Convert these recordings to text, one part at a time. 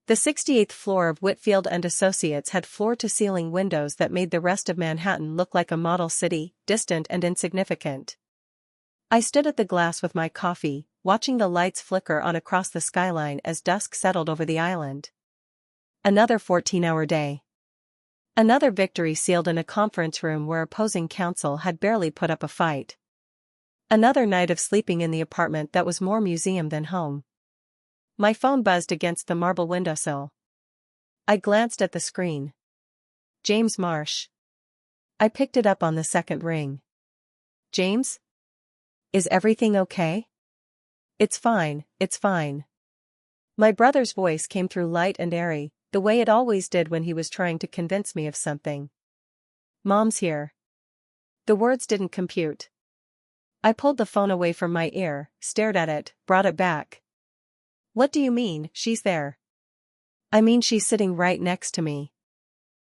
The 68th floor of Whitfield and Associates had floor-to-ceiling windows that made the rest of Manhattan look like a model city, distant and insignificant. I stood at the glass with my coffee, watching the lights flicker on across the skyline as dusk settled over the island. Another 14-hour day. Another victory sealed in a conference room where opposing counsel had barely put up a fight. Another night of sleeping in the apartment that was more museum than home. My phone buzzed against the marble windowsill. I glanced at the screen. James Marsh. I picked it up on the second ring. James? Is everything okay? It's fine, it's fine. My brother's voice came through light and airy, the way it always did when he was trying to convince me of something. Mom's here. The words didn't compute. I pulled the phone away from my ear, stared at it, brought it back. What do you mean, she's there? I mean she's sitting right next to me.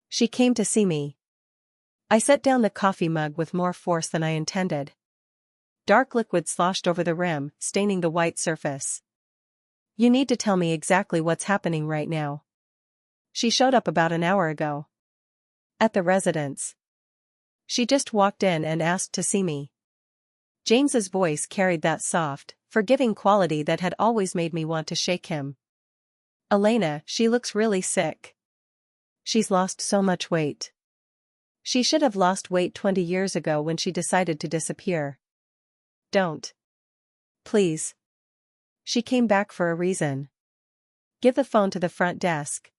She came to see me. I set down the coffee mug with more force than I intended. Dark liquid sloshed over the rim, staining the white surface. You need to tell me exactly what's happening right now. She showed up about an hour ago. At the residence. She just walked in and asked to see me. James's voice carried that soft, forgiving quality that had always made me want to shake him. Elena, she looks really sick. She's lost so much weight. She should have lost weight 20 years ago when she decided to disappear. Don't. Please. She came back for a reason. Give the phone to the front desk.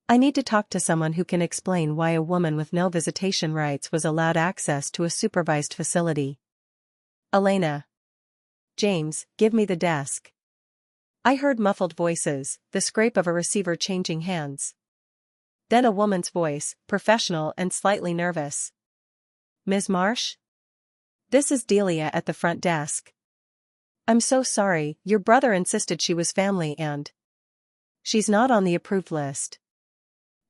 I need to talk to someone who can explain why a woman with no visitation rights was allowed access to a supervised facility. Elena. James, give me the desk. I heard muffled voices, the scrape of a receiver changing hands. Then a woman's voice, professional and slightly nervous. Ms. Marsh? This is Delia at the front desk. I'm so sorry, your brother insisted she was family and... She's not on the approved list.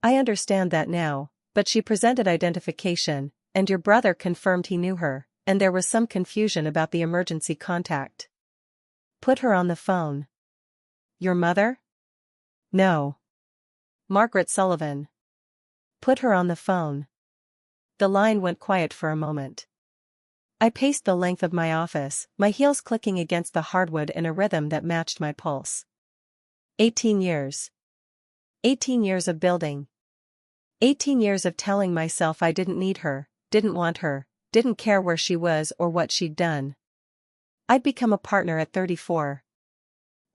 I understand that now, but she presented identification, and your brother confirmed he knew her, and there was some confusion about the emergency contact. Put her on the phone. Your mother? No. Margaret Sullivan. Put her on the phone. The line went quiet for a moment. I paced the length of my office, my heels clicking against the hardwood in a rhythm that matched my pulse. 18 years. 18 years of building. 18 years of telling myself I didn't need her, didn't want her, didn't care where she was or what she'd done. I'd become a partner at 34.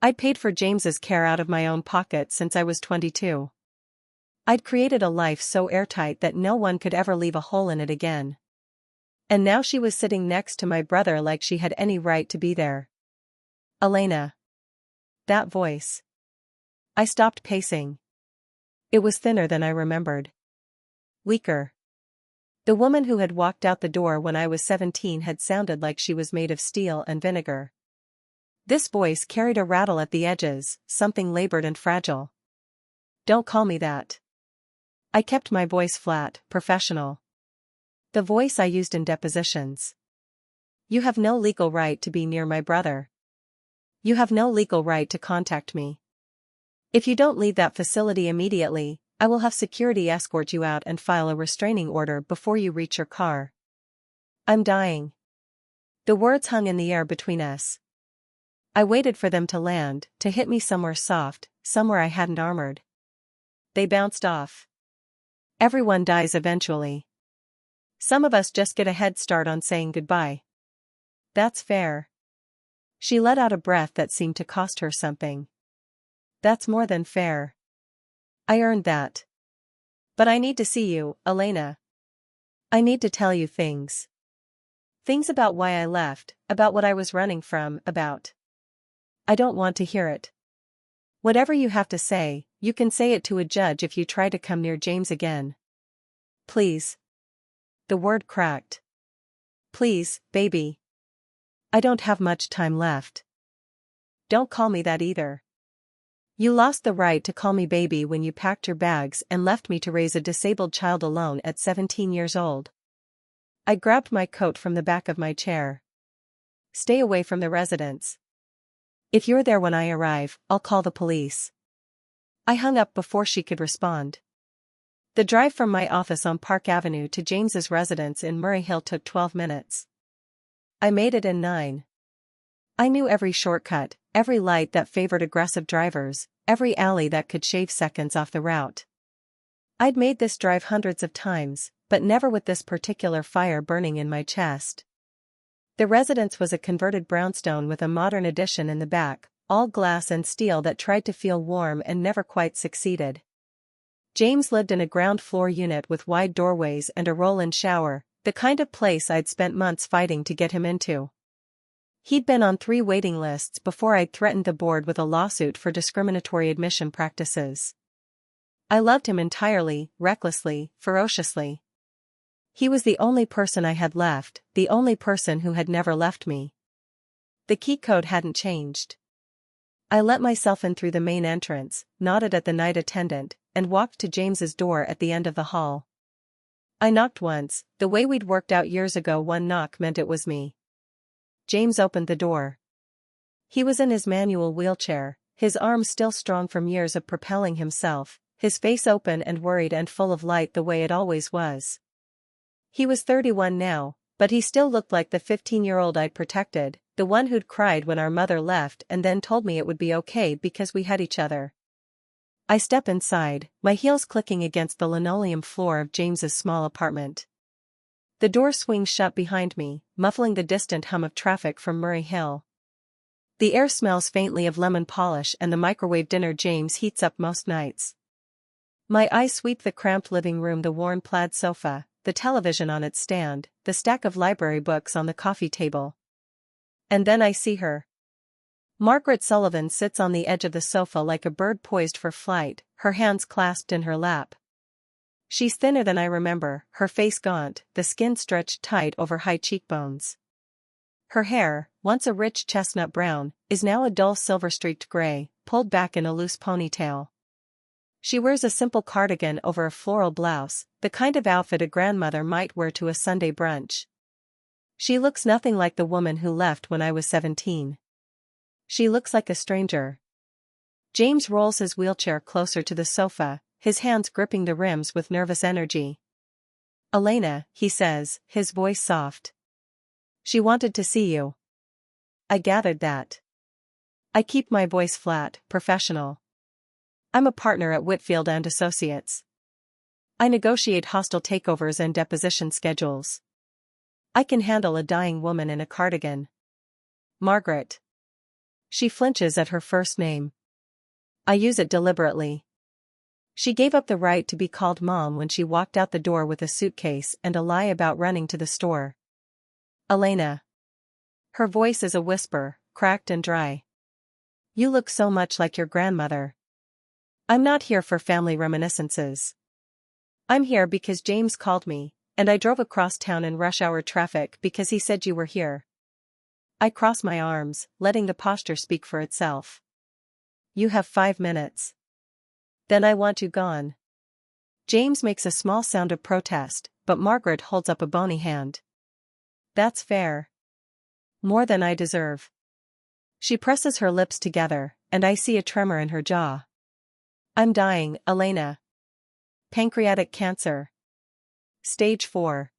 I'd paid for James's care out of my own pocket since I was 22. I'd created a life so airtight that no one could ever leave a hole in it again. And now she was sitting next to my brother like she had any right to be there. Elena. That voice. I stopped pacing. It was thinner than I remembered. Weaker. The woman who had walked out the door when I was 17 had sounded like she was made of steel and vinegar. This voice carried a rattle at the edges, something labored and fragile. Don't call me that. I kept my voice flat, professional. The voice I used in depositions. You have no legal right to be near my brother. You have no legal right to contact me. If you don't leave that facility immediately, I will have security escort you out and file a restraining order before you reach your car. I'm dying. The words hung in the air between us. I waited for them to land, to hit me somewhere soft, somewhere I hadn't armored. They bounced off. Everyone dies eventually. Some of us just get a head start on saying goodbye. That's fair. She let out a breath that seemed to cost her something. That's more than fair. I earned that. But I need to see you, Elena. I need to tell you things. Things about why I left, about what I was running from, about. I don't want to hear it. Whatever you have to say, you can say it to a judge if you try to come near James again. Please. The word cracked. Please, baby. I don't have much time left. Don't call me that either. You lost the right to call me baby when you packed your bags and left me to raise a disabled child alone at 17 years old. I grabbed my coat from the back of my chair. Stay away from the residence. If you're there when I arrive, I'll call the police. I hung up before she could respond. The drive from my office on Park Avenue to James's residence in Murray Hill took 12 minutes. I made it in 9. I knew every shortcut, every light that favored aggressive drivers, every alley that could shave seconds off the route. I'd made this drive hundreds of times, but never with this particular fire burning in my chest. The residence was a converted brownstone with a modern addition in the back, all glass and steel that tried to feel warm and never quite succeeded. James lived in a ground-floor unit with wide doorways and a roll-in shower, the kind of place I'd spent months fighting to get him into. He'd been on 3 waiting lists before I'd threatened the board with a lawsuit for discriminatory admission practices. I loved him entirely, recklessly, ferociously. He was the only person I had left, the only person who had never left me. The key code hadn't changed. I let myself in through the main entrance, nodded at the night attendant, and walked to James's door at the end of the hall. I knocked once, the way we'd worked out years ago. One knock meant it was me. James opened the door. He was in his manual wheelchair, his arms still strong from years of propelling himself, his face open and worried and full of light the way it always was. He was 31 now, but he still looked like the 15-year-old I'd protected, the one who'd cried when our mother left and then told me it would be okay because we had each other. I step inside, my heels clicking against the linoleum floor of James's small apartment. The door swings shut behind me, muffling the distant hum of traffic from Murray Hill. The air smells faintly of lemon polish and the microwave dinner James heats up most nights. My eyes sweep the cramped living room, the worn plaid sofa, the television on its stand, the stack of library books on the coffee table. And then I see her. Margaret Sullivan sits on the edge of the sofa like a bird poised for flight, her hands clasped in her lap. She's thinner than I remember, her face gaunt, the skin stretched tight over high cheekbones. Her hair, once a rich chestnut brown, is now a dull silver-streaked gray, pulled back in a loose ponytail. She wears a simple cardigan over a floral blouse, the kind of outfit a grandmother might wear to a Sunday brunch. She looks nothing like the woman who left when I was 17. She looks like a stranger. James rolls his wheelchair closer to the sofa, his hands gripping the rims with nervous energy. "Elena," he says, his voice soft. "She wanted to see you." I gathered that. I keep my voice flat, professional. I'm a partner at Whitfield and Associates. I negotiate hostile takeovers and deposition schedules. I can handle a dying woman in a cardigan. Margaret. She flinches at her first name. I use it deliberately. She gave up the right to be called Mom when she walked out the door with a suitcase and a lie about running to the store. Elena. Her voice is a whisper, cracked and dry. You look so much like your grandmother. I'm not here for family reminiscences. I'm here because James called me, and I drove across town in rush hour traffic because he said you were here. I cross my arms, letting the posture speak for itself. You have 5 minutes. Then I want you gone. James makes a small sound of protest, but Margaret holds up a bony hand. That's fair. More than I deserve. She presses her lips together, and I see a tremor in her jaw. I'm dying, Elena. Pancreatic cancer. Stage 4.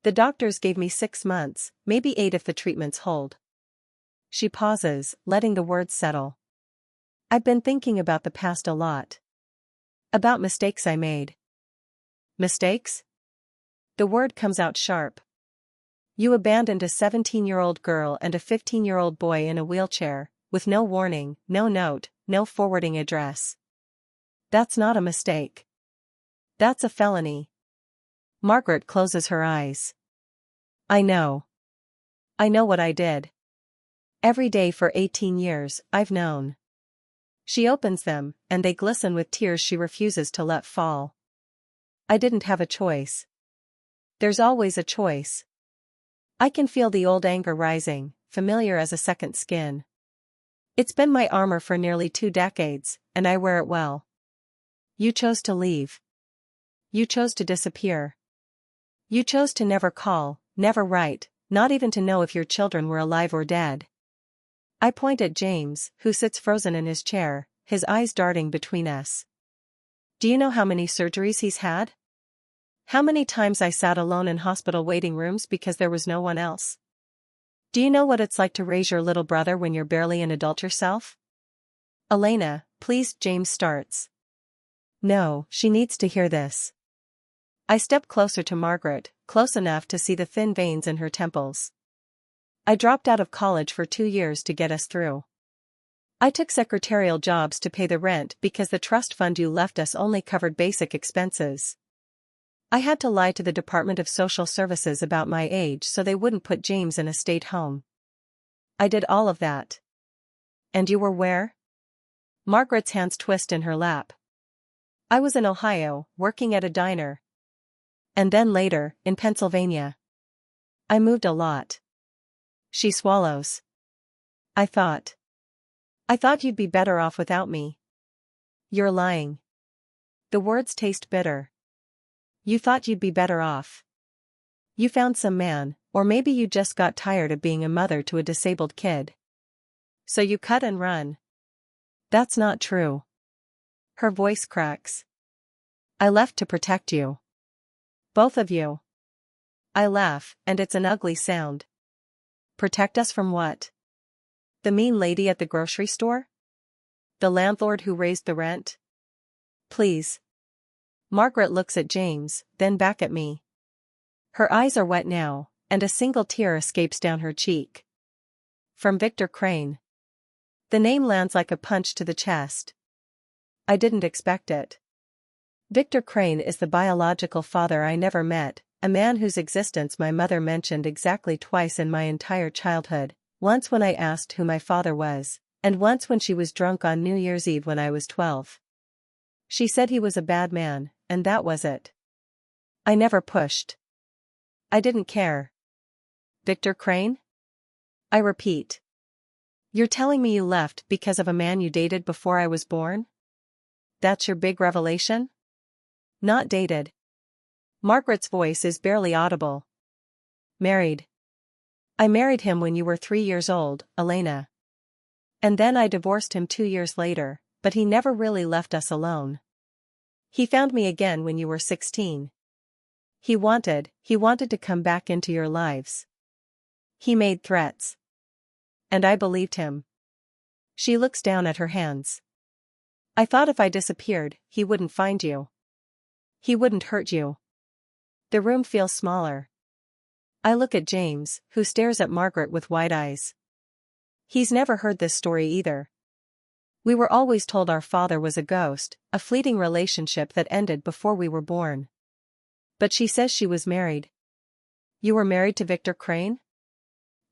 The doctors gave me 6 months, maybe 8 if the treatments hold. She pauses, letting the words settle. I've been thinking about the past a lot. About mistakes I made. Mistakes? The word comes out sharp. You abandoned a 17-year-old girl and a 15-year-old boy in a wheelchair, with no warning, no note, no forwarding address. That's not a mistake. That's a felony. Margaret closes her eyes. I know. I know what I did. Every day for 18 years, I've known. She opens them, and they glisten with tears she refuses to let fall. I didn't have a choice. There's always a choice. I can feel the old anger rising, familiar as a second skin. It's been my armor for nearly 2 decades, and I wear it well. You chose to leave. You chose to disappear. You chose to never call, never write, not even to know if your children were alive or dead. I point at James, who sits frozen in his chair, his eyes darting between us. Do you know how many surgeries he's had? How many times I sat alone in hospital waiting rooms because there was no one else? Do you know what it's like to raise your little brother when you're barely an adult yourself? Elena, please, James starts. No, she needs to hear this. I step closer to Margaret, close enough to see the thin veins in her temples. I dropped out of college for 2 years to get us through. I took secretarial jobs to pay the rent because the trust fund you left us only covered basic expenses. I had to lie to the Department of Social Services about my age so they wouldn't put James in a state home. I did all of that. And you were where? Margaret's hands twist in her lap. I was in Ohio, working at a diner. And then later, in Pennsylvania. I moved a lot. She swallows. I thought you'd be better off without me. You're lying. The words taste bitter. You thought you'd be better off. You found some man, or maybe you just got tired of being a mother to a disabled kid. So you cut and run. That's not true. Her voice cracks. I left to protect you. Both of you. I laugh, and it's an ugly sound. Protect us from what? The mean lady at the grocery store? The landlord who raised the rent? Please. Margaret looks at James, then back at me. Her eyes are wet now, and a single tear escapes down her cheek. From Victor Crane. The name lands like a punch to the chest. I didn't expect it. Victor Crane is the biological father I never met, a man whose existence my mother mentioned exactly twice in my entire childhood, once when I asked who my father was, and once when she was drunk on New Year's Eve when I was 12. She said he was a bad man, and that was it. I never pushed. I didn't care. Victor Crane? I repeat. You're telling me you left because of a man you dated before I was born? That's your big revelation? Not dated. Margaret's voice is barely audible. Married. I married him when you were 3 years old, Elena. And then I divorced him 2 years later, but he never really left us alone. He found me again when you were 16. He wanted to come back into your lives. He made threats. And I believed him. She looks down at her hands. I thought if I disappeared, he wouldn't find you. He wouldn't hurt you. The room feels smaller. I look at James, who stares at Margaret with wide eyes. He's never heard this story either. We were always told our father was a ghost, a fleeting relationship that ended before we were born. But she says she was married. You were married to Victor Crane?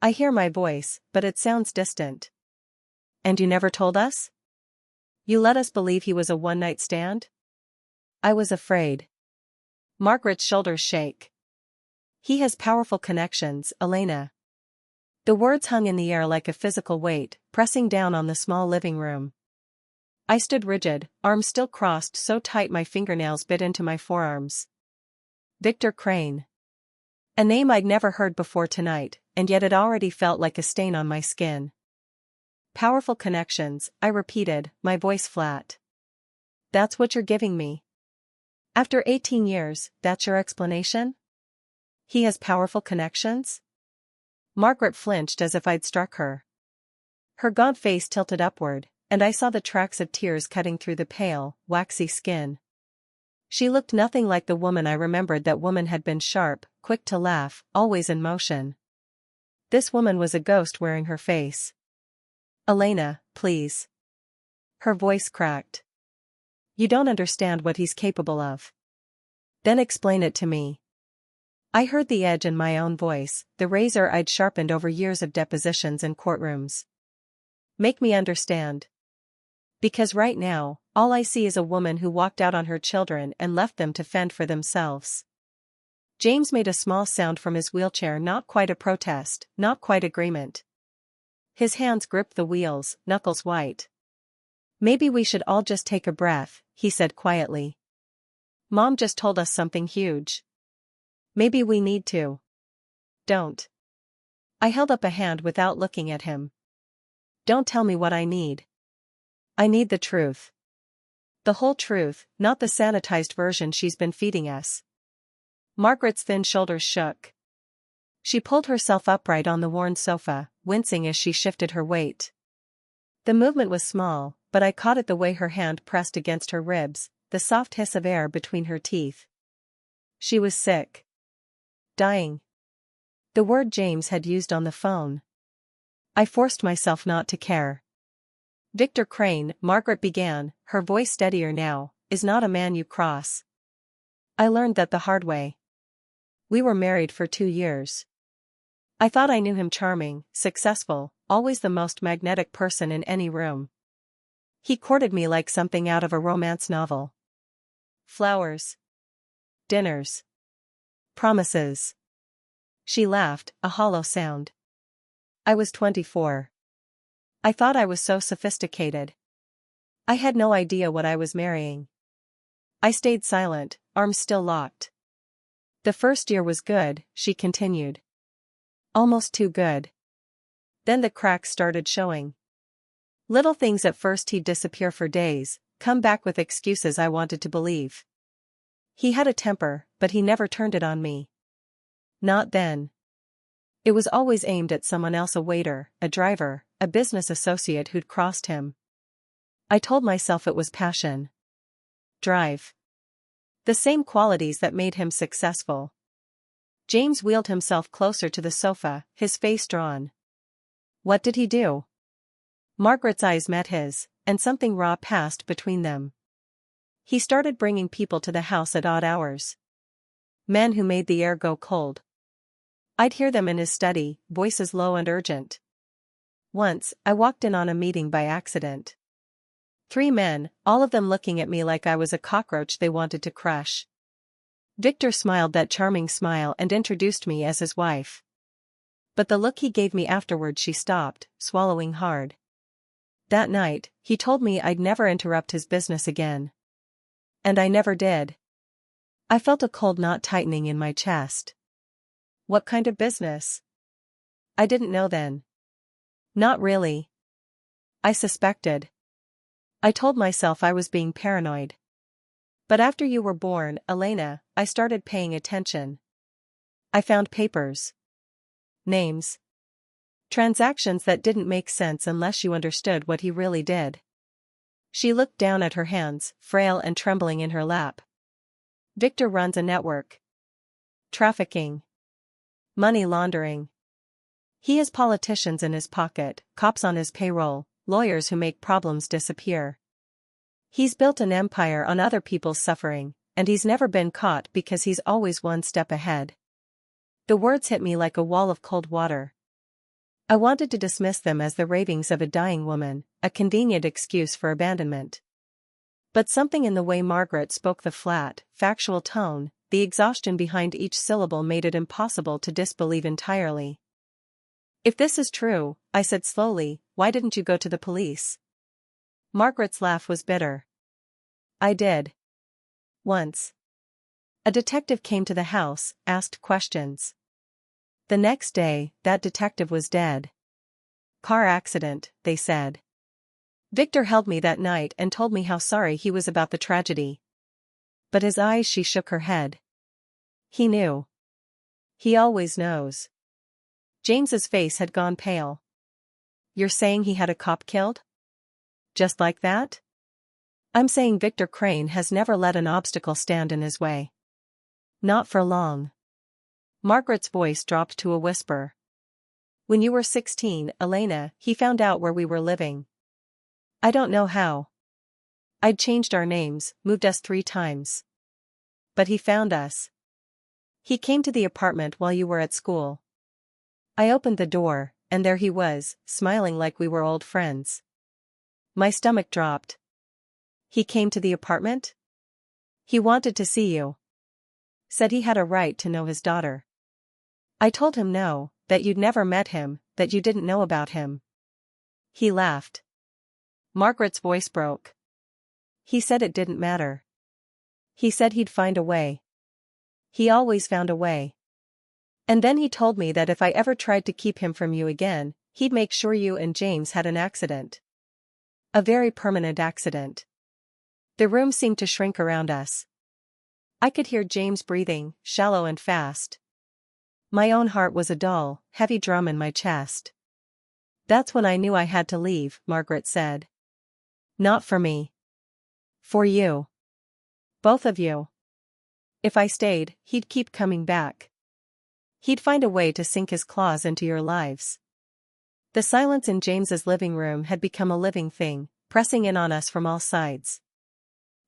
I hear my voice, but it sounds distant. And you never told us? You let us believe he was a one-night stand? I was afraid. Margaret's shoulders shake. He has powerful connections, Elena. The words hung in the air like a physical weight, pressing down on the small living room. I stood rigid, arms still crossed so tight my fingernails bit into my forearms. Victor Crane. A name I'd never heard before tonight, and yet it already felt like a stain on my skin. Powerful connections, I repeated, my voice flat. That's what you're giving me? After 18 years, that's your explanation? He has powerful connections? Margaret flinched as if I'd struck her. Her gaunt face tilted upward, and I saw the tracks of tears cutting through the pale, waxy skin. She looked nothing like the woman I remembered. That woman had been sharp, quick to laugh, always in motion. This woman was a ghost wearing her face. Elena, please. Her voice cracked. You don't understand what he's capable of. Then explain it to me. I heard the edge in my own voice, the razor I'd sharpened over years of depositions and courtrooms. Make me understand. Because right now, all I see is a woman who walked out on her children and left them to fend for themselves. James made a small sound from his wheelchair, not quite a protest, not quite agreement. His hands gripped the wheels, knuckles white. Maybe we should all just take a breath, he said quietly. Mom just told us something huge. Maybe we need to. Don't. I held up a hand without looking at him. Don't tell me what I need. I need the truth. The whole truth, not the sanitized version she's been feeding us. Margaret's thin shoulders shook. She pulled herself upright on the worn sofa, wincing as she shifted her weight. The movement was small, but I caught it the way her hand pressed against her ribs, the soft hiss of air between her teeth. She was sick. Dying. The word James had used on the phone. I forced myself not to care. Victor Crane, Margaret began, her voice steadier now, is not a man you cross. I learned that the hard way. We were married for 2 years. I thought I knew him charming, successful, always the most magnetic person in any room. He courted me like something out of a romance novel. Flowers. Dinners. Promises. She laughed, a hollow sound. I was 24. I thought I was so sophisticated. I had no idea what I was marrying. I stayed silent, arms still locked. The first year was good, she continued. Almost too good. Then the cracks started showing. Little things. At first he'd disappear for days, come back with excuses I wanted to believe. He had a temper, but he never turned it on me. Not then. It was always aimed at someone else, a waiter, a driver, a business associate who'd crossed him. I told myself it was passion. Drive. The same qualities that made him successful. James wheeled himself closer to the sofa, his face drawn. What did he do? Margaret's eyes met his, and something raw passed between them. He started bringing people to the house at odd hours. Men who made the air go cold. I'd hear them in his study, voices low and urgent. Once, I walked in on a meeting by accident. 3 men, all of them looking at me like I was a cockroach they wanted to crush. Victor smiled that charming smile and introduced me as his wife. But the look he gave me afterward, she stopped, swallowing hard. That night, he told me I'd never interrupt his business again. And I never did. I felt a cold knot tightening in my chest. What kind of business? I didn't know then. Not really. I suspected. I told myself I was being paranoid. But after you were born, Elena, I started paying attention. I found papers. Names. Transactions that didn't make sense unless you understood what he really did. She looked down at her hands, frail and trembling in her lap. Victor runs a network. Trafficking. Money laundering. He has politicians in his pocket, cops on his payroll, lawyers who make problems disappear. He's built an empire on other people's suffering, and he's never been caught because he's always one step ahead. The words hit me like a wall of cold water. I wanted to dismiss them as the ravings of a dying woman, a convenient excuse for abandonment. But something in the way Margaret spoke, the flat, factual tone, the exhaustion behind each syllable, made it impossible to disbelieve entirely. If this is true, I said slowly, why didn't you go to the police? Margaret's laugh was bitter. I did. Once. A detective came to the house, asked questions. The next day, that detective was dead. Car accident, they said. Victor held me that night and told me how sorry he was about the tragedy. But his eyes, she shook her head. He knew. He always knows. James's face had gone pale. You're saying he had a cop killed? Just like that? I'm saying Victor Crane has never let an obstacle stand in his way. Not for long. Margaret's voice dropped to a whisper. When you were 16, Elena, he found out where we were living. I don't know how. I'd changed our names, moved us 3 times. But he found us. He came to the apartment while you were at school. I opened the door, and there he was, smiling like we were old friends. My stomach dropped. He came to the apartment? He wanted to see you. Said he had a right to know his daughter. I told him no, that you'd never met him, that you didn't know about him. He laughed. Margaret's voice broke. He said it didn't matter. He said he'd find a way. He always found a way. And then he told me that if I ever tried to keep him from you again, he'd make sure you and James had an accident. A very permanent accident. The room seemed to shrink around us. I could hear James breathing, shallow and fast. My own heart was a dull, heavy drum in my chest. That's when I knew I had to leave, Margaret said. Not for me. For you. Both of you. If I stayed, he'd keep coming back. He'd find a way to sink his claws into your lives. The silence in James's living room had become a living thing, pressing in on us from all sides.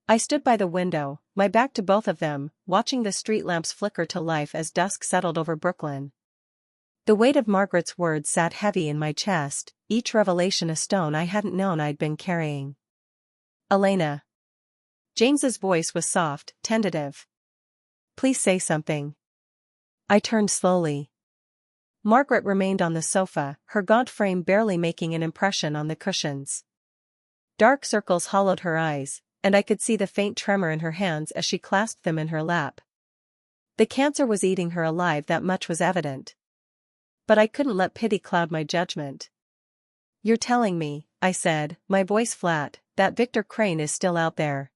I stood by the window, my back to both of them, watching the street lamps flicker to life as dusk settled over Brooklyn. The weight of Margaret's words sat heavy in my chest, each revelation a stone I hadn't known I'd been carrying. Elena. James's voice was soft, tentative. Please say something. I turned slowly. Margaret remained on the sofa, her gaunt frame barely making an impression on the cushions. Dark circles hollowed her eyes, and I could see the faint tremor in her hands as she clasped them in her lap. The cancer was eating her alive, that much was evident. But I couldn't let pity cloud my judgment. You're telling me, I said, my voice flat, that Victor Crane is still out there.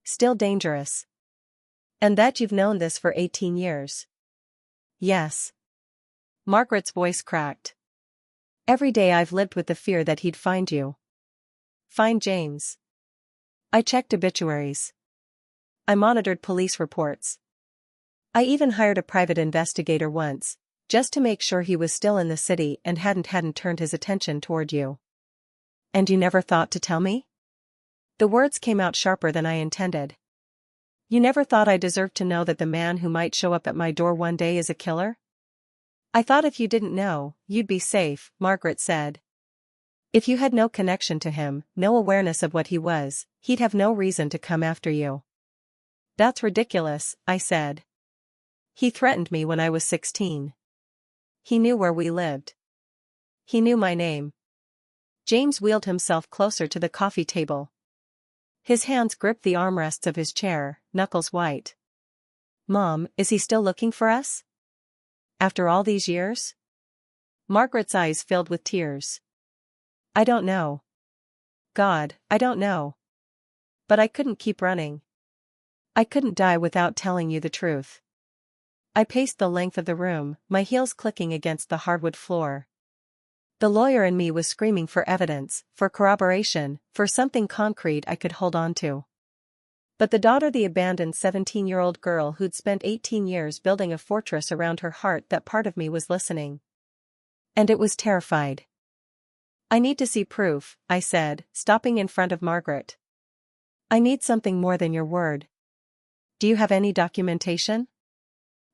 Still dangerous. And that you've known this for 18 years. Yes. Margaret's voice cracked. Every day I've lived with the fear that he'd find you. Find James. I checked obituaries. I monitored police reports. I even hired a private investigator once, just to make sure he was still in the city and hadn't turned his attention toward you. And you never thought to tell me? The words came out sharper than I intended. You never thought I deserved to know that the man who might show up at my door one day is a killer? I thought if you didn't know, you'd be safe, Margaret said. If you had no connection to him, no awareness of what he was, he'd have no reason to come after you. That's ridiculous, I said. He threatened me when I was 16. He knew where we lived. He knew my name. James wheeled himself closer to the coffee table. His hands gripped the armrests of his chair, knuckles white. Mom, is he still looking for us? After all these years? Margaret's eyes filled with tears. I don't know. God, I don't know. But I couldn't keep running. I couldn't die without telling you the truth. I paced the length of the room, my heels clicking against the hardwood floor. The lawyer in me was screaming for evidence, for corroboration, for something concrete I could hold on to. But the daughter, the abandoned 17-year-old girl who'd spent 18 years building a fortress around her heart, that part of me was listening. And it was terrified. I need to see proof, I said, stopping in front of Margaret. I need something more than your word. Do you have any documentation?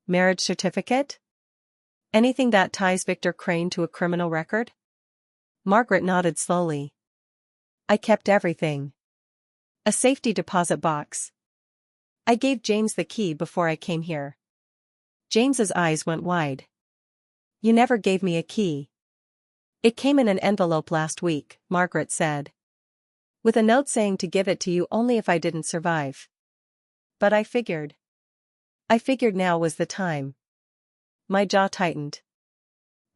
Marriage certificate? Anything that ties Victor Crane to a criminal record? Margaret nodded slowly. I kept everything. A safety deposit box. I gave James the key before I came here. James's eyes went wide. You never gave me a key. It came in an envelope last week, Margaret said. With a note saying to give it to you only if I didn't survive. But I figured now was the time. My jaw tightened.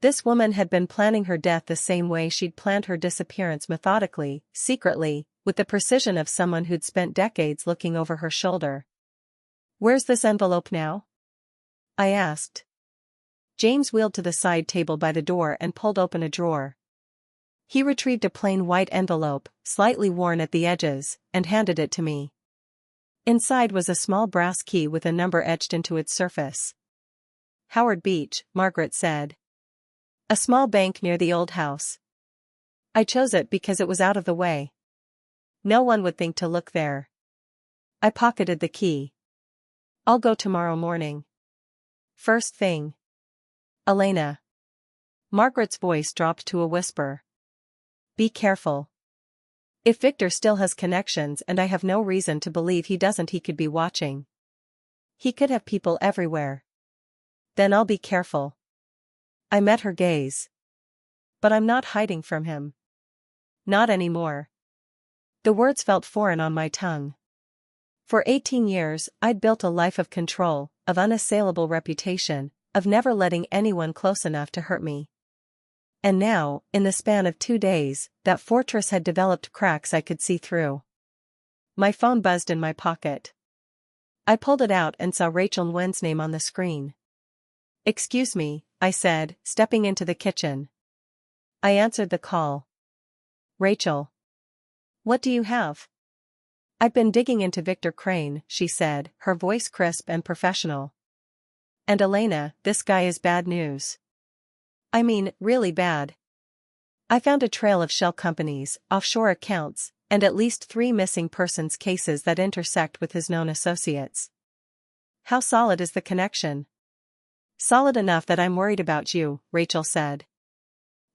This woman had been planning her death the same way she'd planned her disappearance, methodically, secretly, with the precision of someone who'd spent decades looking over her shoulder. Where's this envelope now? I asked. James wheeled to the side table by the door and pulled open a drawer. He retrieved a plain white envelope, slightly worn at the edges, and handed it to me. Inside was a small brass key with a number etched into its surface. Howard Beach, Margaret said. A small bank near the old house. I chose it because it was out of the way. No one would think to look there. I pocketed the key. I'll go tomorrow morning. First thing. Elena. Margaret's voice dropped to a whisper. Be careful. If Victor still has connections, and I have no reason to believe he doesn't, he could be watching. He could have people everywhere. Then I'll be careful. I met her gaze. But I'm not hiding from him. Not anymore. The words felt foreign on my tongue. For 18 years, I'd built a life of control, of unassailable reputation, of never letting anyone close enough to hurt me. And now, in the span of 2 days, that fortress had developed cracks I could see through. My phone buzzed in my pocket. I pulled it out and saw Rachel Nguyen's name on the screen. "Excuse me," I said, stepping into the kitchen. I answered the call. "Rachel. What do you have?" "I've been digging into Victor Crane," she said, her voice crisp and professional. "And Elena, this guy is bad news. I mean, really bad. I found a trail of shell companies, offshore accounts, and at least 3 missing persons cases that intersect with his known associates." "How solid is the connection?" "Solid enough that I'm worried about you," Rachel said.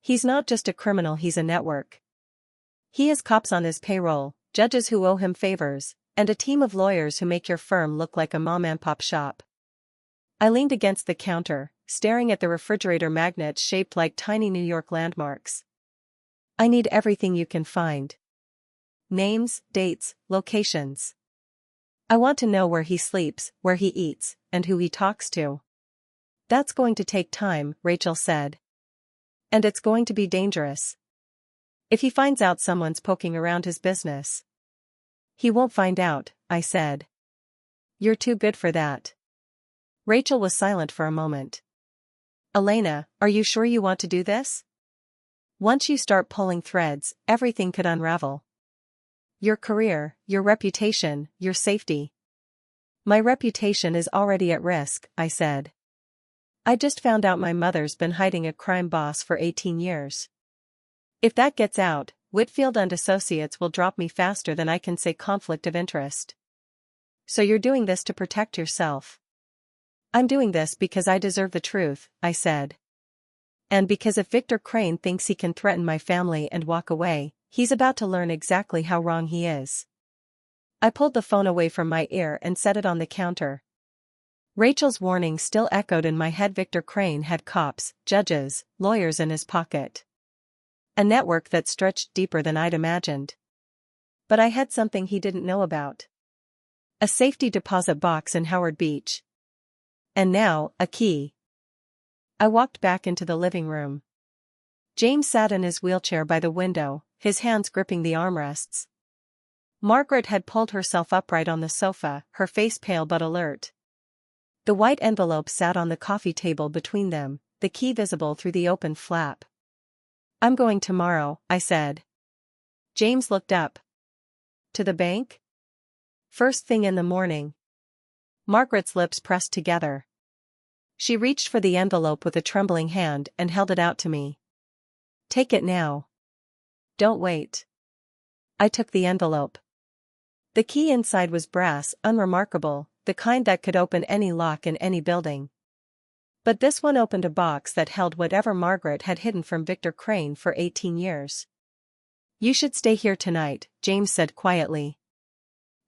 "He's not just a criminal, he's a network. He has cops on his payroll, judges who owe him favors, and a team of lawyers who make your firm look like a mom-and-pop shop." I leaned against the counter, staring at the refrigerator magnets shaped like tiny New York landmarks. "I need everything you can find. Names, dates, locations. I want to know where he sleeps, where he eats, and who he talks to." "That's going to take time," Rachel said. "And it's going to be dangerous. If he finds out someone's poking around his business." "He won't find out," I said. "You're too good for that." Rachel was silent for a moment. "Elena, are you sure you want to do this? Once you start pulling threads, everything could unravel. Your career, your reputation, your safety." "My reputation is already at risk," I said. "I just found out my mother's been hiding a crime boss for 18 years. If that gets out, Whitfield and Associates will drop me faster than I can say conflict of interest." "So you're doing this to protect yourself?" "I'm doing this because I deserve the truth," I said. "And because if Victor Crane thinks he can threaten my family and walk away, he's about to learn exactly how wrong he is." I pulled the phone away from my ear and set it on the counter. Rachel's warning still echoed in my head. Victor Crane had cops, judges, lawyers in his pocket. A network that stretched deeper than I'd imagined. But I had something he didn't know about. A safety deposit box in Howard Beach. And now, a key. I walked back into the living room. James sat in his wheelchair by the window, his hands gripping the armrests. Margaret had pulled herself upright on the sofa, her face pale but alert. The white envelope sat on the coffee table between them, the key visible through the open flap. "I'm going tomorrow," I said. James looked up. "To the bank?" "First thing in the morning." Margaret's lips pressed together. She reached for the envelope with a trembling hand and held it out to me. "Take it now. Don't wait." I took the envelope. The key inside was brass, unremarkable, the kind that could open any lock in any building. But this one opened a box that held whatever Margaret had hidden from Victor Crane for 18 years. "You should stay here tonight," James said quietly.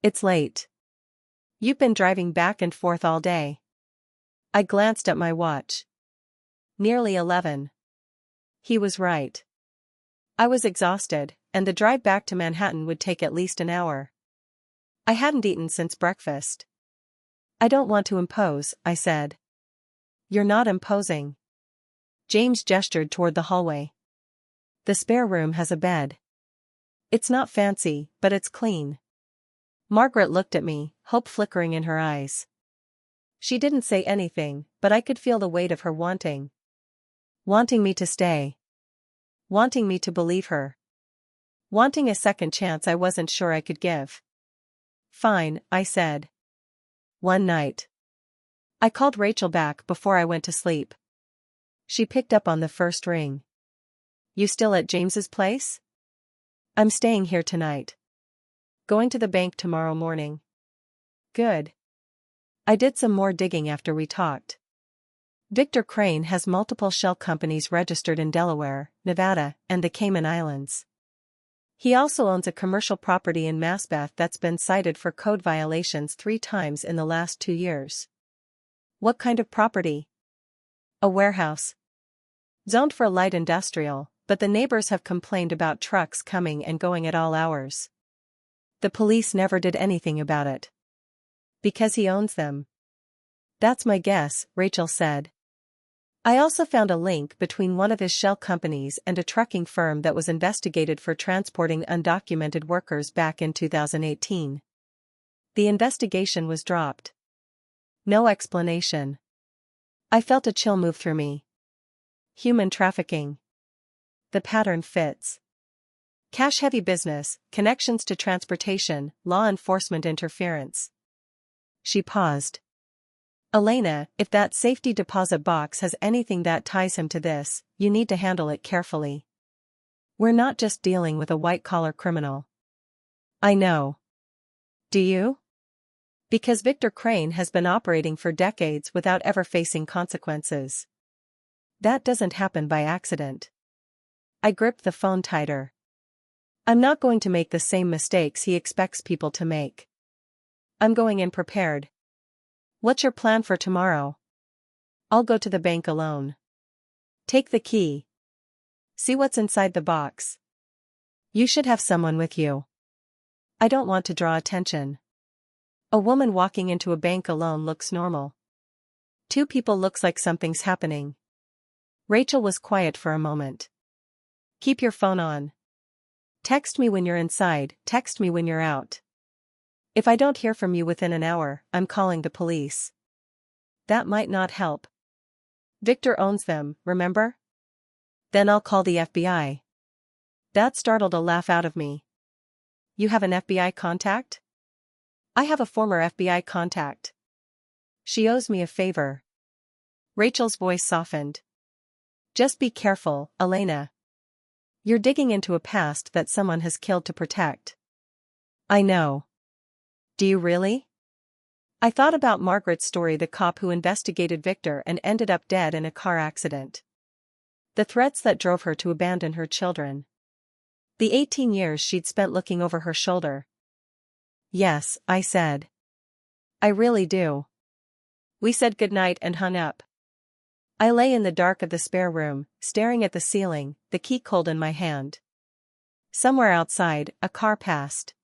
"It's late. You've been driving back and forth all day." I glanced at my watch. Nearly 11. He was right. I was exhausted, and the drive back to Manhattan would take at least an hour. I hadn't eaten since breakfast. "I don't want to impose," I said. "You're not imposing." James gestured toward the hallway. "The spare room has a bed. It's not fancy, but it's clean." Margaret looked at me, hope flickering in her eyes. She didn't say anything, but I could feel the weight of her wanting. Wanting me to stay. Wanting me to believe her. Wanting a second chance I wasn't sure I could give. "Fine," I said. One night. I called Rachel back before I went to sleep. She picked up on the first ring. "You still at James's place?" "I'm staying here tonight. Going to the bank tomorrow morning." "Good." I did some more digging after we talked. Victor Crane has multiple shell companies registered in Delaware, Nevada, and the Cayman Islands. He also owns a commercial property in Masbeth that's been cited for code violations 3 times in the last 2 years. "What kind of property?" "A warehouse. Zoned for light industrial, but the neighbors have complained about trucks coming and going at all hours. The police never did anything about it. Because he owns them." "That's my guess," Rachel said. I also found a link between one of his shell companies and a trucking firm that was investigated for transporting undocumented workers back in 2018. The investigation was dropped. No explanation. I felt a chill move through me. Human trafficking. The pattern fits. Cash-heavy business, connections to transportation, law enforcement interference. She paused. Elena, if that safety deposit box has anything that ties him to this, you need to handle it carefully. We're not just dealing with a white-collar criminal. I know. Do you? Because Victor Crane has been operating for decades without ever facing consequences. That doesn't happen by accident. I gripped the phone tighter. I'm not going to make the same mistakes he expects people to make. I'm going in prepared. What's your plan for tomorrow? I'll go to the bank alone. Take the key. See what's inside the box. You should have someone with you. I don't want to draw attention. A woman walking into a bank alone looks normal. Two people looks like something's happening. Rachel was quiet for a moment. Keep your phone on. Text me when you're inside, text me when you're out. If I don't hear from you within an hour, I'm calling the police. That might not help. Victor owns them, remember? Then I'll call the FBI. That startled a laugh out of me. You have an FBI contact? I have a former FBI contact. She owes me a favor. Rachel's voice softened. Just be careful, Elena. You're digging into a past that someone has killed to protect. I know. Do you really? I thought about Margaret's story, the cop who investigated Victor and ended up dead in a car accident. The threats that drove her to abandon her children. The 18 years she'd spent looking over her shoulder. Yes, I said. I really do. We said goodnight and hung up. I lay in the dark of the spare room, staring at the ceiling, the key cold in my hand. Somewhere outside, a car passed.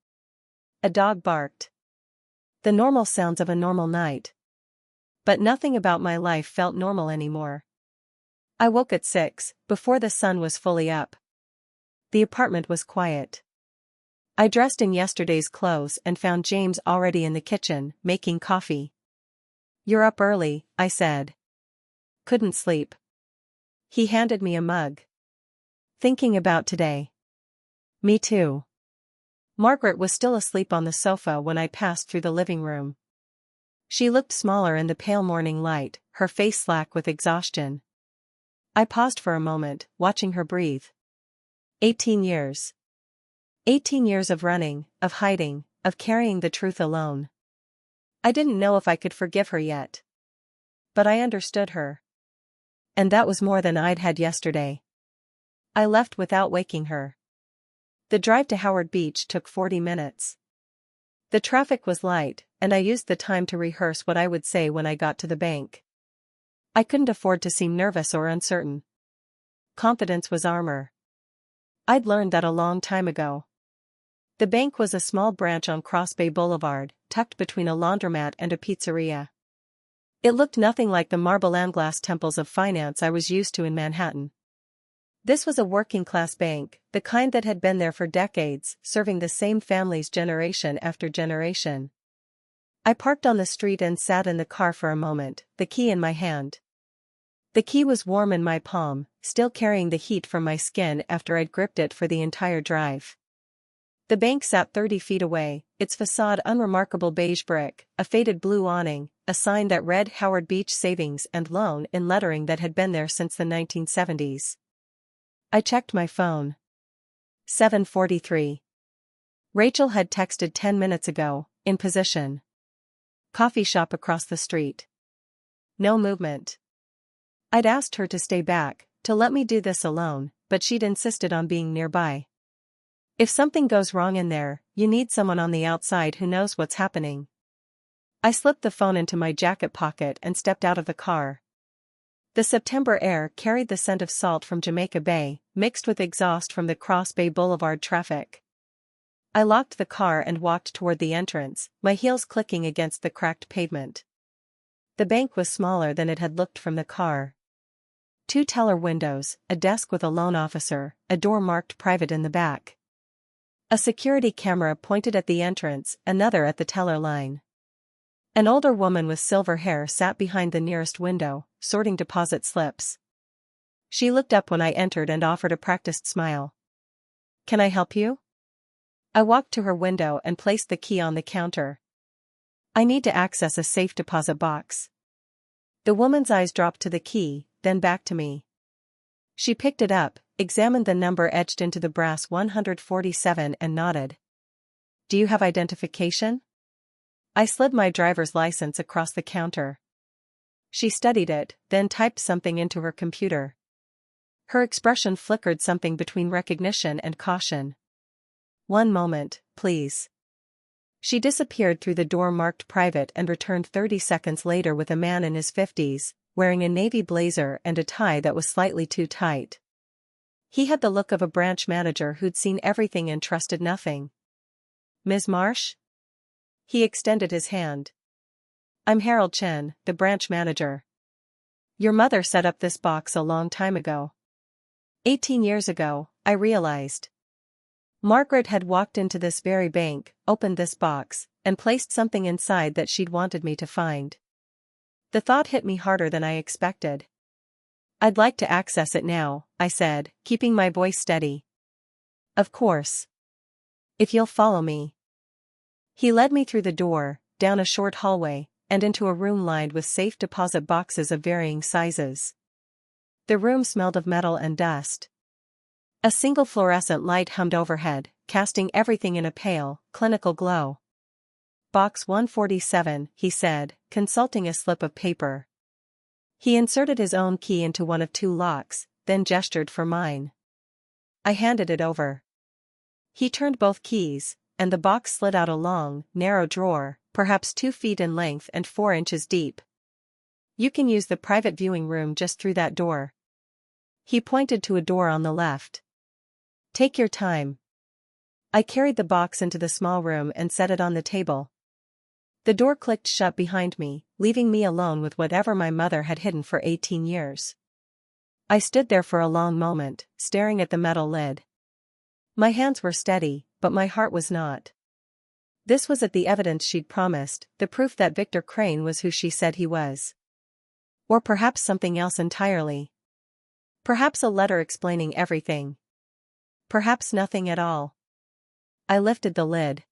A dog barked. The normal sounds of a normal night. But nothing about my life felt normal anymore. I woke at 6, before the sun was fully up. The apartment was quiet. I dressed in yesterday's clothes and found James already in the kitchen, making coffee. You're up early, I said. Couldn't sleep. He handed me a mug. Thinking about today. Me too. Margaret was still asleep on the sofa when I passed through the living room. She looked smaller in the pale morning light, her face slack with exhaustion. I paused for a moment, watching her breathe. 18 years. 18 years of running, of hiding, of carrying the truth alone. I didn't know if I could forgive her yet. But I understood her. And that was more than I'd had yesterday. I left without waking her. The drive to Howard Beach took 40 minutes. The traffic was light, and I used the time to rehearse what I would say when I got to the bank. I couldn't afford to seem nervous or uncertain. Confidence was armor. I'd learned that a long time ago. The bank was a small branch on Cross Bay Boulevard, tucked between a laundromat and a pizzeria. It looked nothing like the marble and glass temples of finance I was used to in Manhattan. This was a working-class bank, the kind that had been there for decades, serving the same families generation after generation. I parked on the street and sat in the car for a moment, the key in my hand. The key was warm in my palm, still carrying the heat from my skin after I'd gripped it for the entire drive. The bank sat 30 feet away, its facade unremarkable beige brick, a faded blue awning, a sign that read Howard Beach Savings and Loan in lettering that had been there since the 1970s. I checked my phone. 7:43. Rachel had texted 10 minutes ago, in position. Coffee shop across the street. No movement. I'd asked her to stay back, to let me do this alone, but she'd insisted on being nearby. If something goes wrong in there, you need someone on the outside who knows what's happening. I slipped the phone into my jacket pocket and stepped out of the car. The September air carried the scent of salt from Jamaica Bay, mixed with exhaust from the Cross Bay Boulevard traffic. I locked the car and walked toward the entrance, my heels clicking against the cracked pavement. The bank was smaller than it had looked from the car. Two teller windows, a desk with a loan officer, a door marked private in the back. A security camera pointed at the entrance, another at the teller line. An older woman with silver hair sat behind the nearest window, sorting deposit slips. She looked up when I entered and offered a practiced smile. "Can I help you?" I walked to her window and placed the key on the counter. "I need to access a safe deposit box." The woman's eyes dropped to the key, then back to me. She picked it up, examined the number etched into the brass 147 and nodded. "Do you have identification?" I slid my driver's license across the counter. She studied it, then typed something into her computer. Her expression flickered something between recognition and caution. "One moment, please." She disappeared through the door marked private and returned 30 seconds later with a man in his 50s, wearing a navy blazer and a tie that was slightly too tight. He had the look of a branch manager who'd seen everything and trusted nothing. "Ms. Marsh?" He extended his hand. "I'm Harold Chen, the branch manager. Your mother set up this box a long time ago." 18 years ago, I realized. Margaret had walked into this very bank, opened this box, and placed something inside that she'd wanted me to find. The thought hit me harder than I expected. "I'd like to access it now," I said, keeping my voice steady. "Of course. If you'll follow me." He led me through the door, down a short hallway, and into a room lined with safe deposit boxes of varying sizes. The room smelled of metal and dust. A single fluorescent light hummed overhead, casting everything in a pale, clinical glow. "Box 147, he said, consulting a slip of paper. He inserted his own key into one of two locks, then gestured for mine. I handed it over. He turned both keys, and the box slid out a long, narrow drawer, perhaps 2 feet in length and 4 inches deep. "You can use the private viewing room just through that door." He pointed to a door on the left. "Take your time." I carried the box into the small room and set it on the table. The door clicked shut behind me, leaving me alone with whatever my mother had hidden for 18 years. I stood there for a long moment, staring at the metal lid. My hands were steady, but my heart was not. This was it, the evidence she'd promised, the proof that Victor Crane was who she said he was. Or perhaps something else entirely. Perhaps a letter explaining everything. Perhaps nothing at all. I lifted the lid.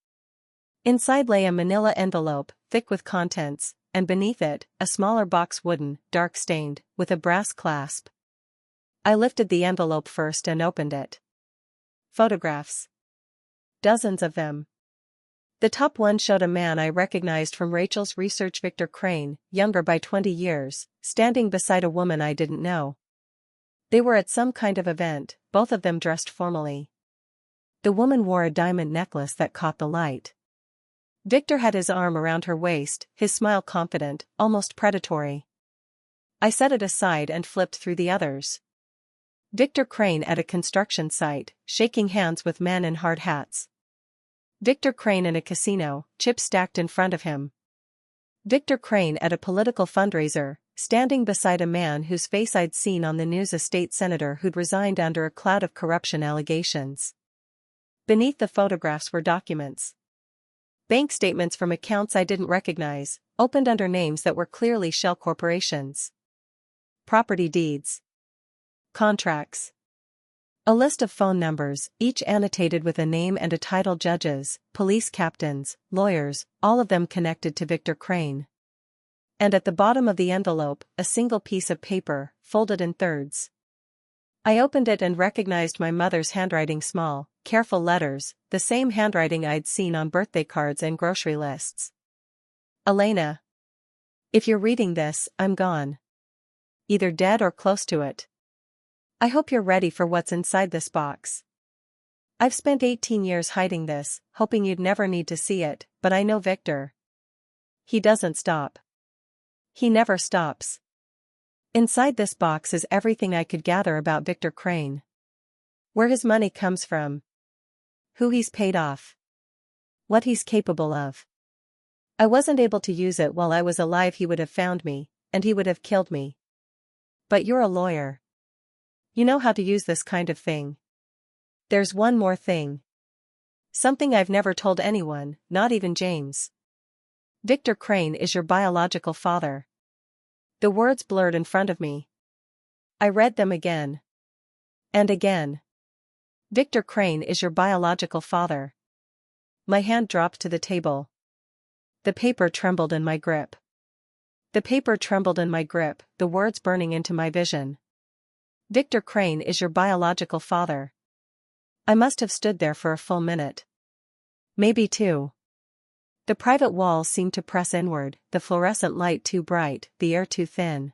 Inside lay a manila envelope, thick with contents, and beneath it, a smaller box, wooden, dark-stained, with a brass clasp. I lifted the envelope first and opened it. Photographs. Dozens of them. The top one showed a man I recognized from Rachel's research, Victor Crane, younger by 20 years, standing beside a woman I didn't know. They were at some kind of event, both of them dressed formally. The woman wore a diamond necklace that caught the light. Victor had his arm around her waist, his smile confident, almost predatory. I set it aside and flipped through the others. Victor Crane at a construction site, shaking hands with men in hard hats. Victor Crane in a casino, chips stacked in front of him. Victor Crane at a political fundraiser, standing beside a man whose face I'd seen on the news, a state senator who'd resigned under a cloud of corruption allegations. Beneath the photographs were documents. Bank statements from accounts I didn't recognize, opened under names that were clearly shell corporations. Property deeds. Contracts. A list of phone numbers, each annotated with a name and a title: judges, police captains, lawyers, all of them connected to Victor Crane. And at the bottom of the envelope, a single piece of paper, folded in thirds. I opened it and recognized my mother's handwriting, small, careful letters, the same handwriting I'd seen on birthday cards and grocery lists. "Elena. If you're reading this, I'm gone. Either dead or close to it. I hope you're ready for what's inside this box. I've spent 18 years hiding this, hoping you'd never need to see it, but I know Victor. He doesn't stop. He never stops. Inside this box is everything I could gather about Victor Crane. Where his money comes from. Who he's paid off. What he's capable of. I wasn't able to use it while I was alive. He would have found me, and he would have killed me. But you're a lawyer. You know how to use this kind of thing. There's one more thing. Something I've never told anyone, not even James. Victor Crane is your biological father. The words blurred in front of me. I read them again. And again. Victor Crane is your biological father. My hand dropped to the table. The paper trembled in my grip. The paper trembled in my grip, the words burning into my vision. Victor Crane is your biological father. I must have stood there for a full minute. Maybe two. The private wall seemed to press inward, the fluorescent light too bright, the air too thin.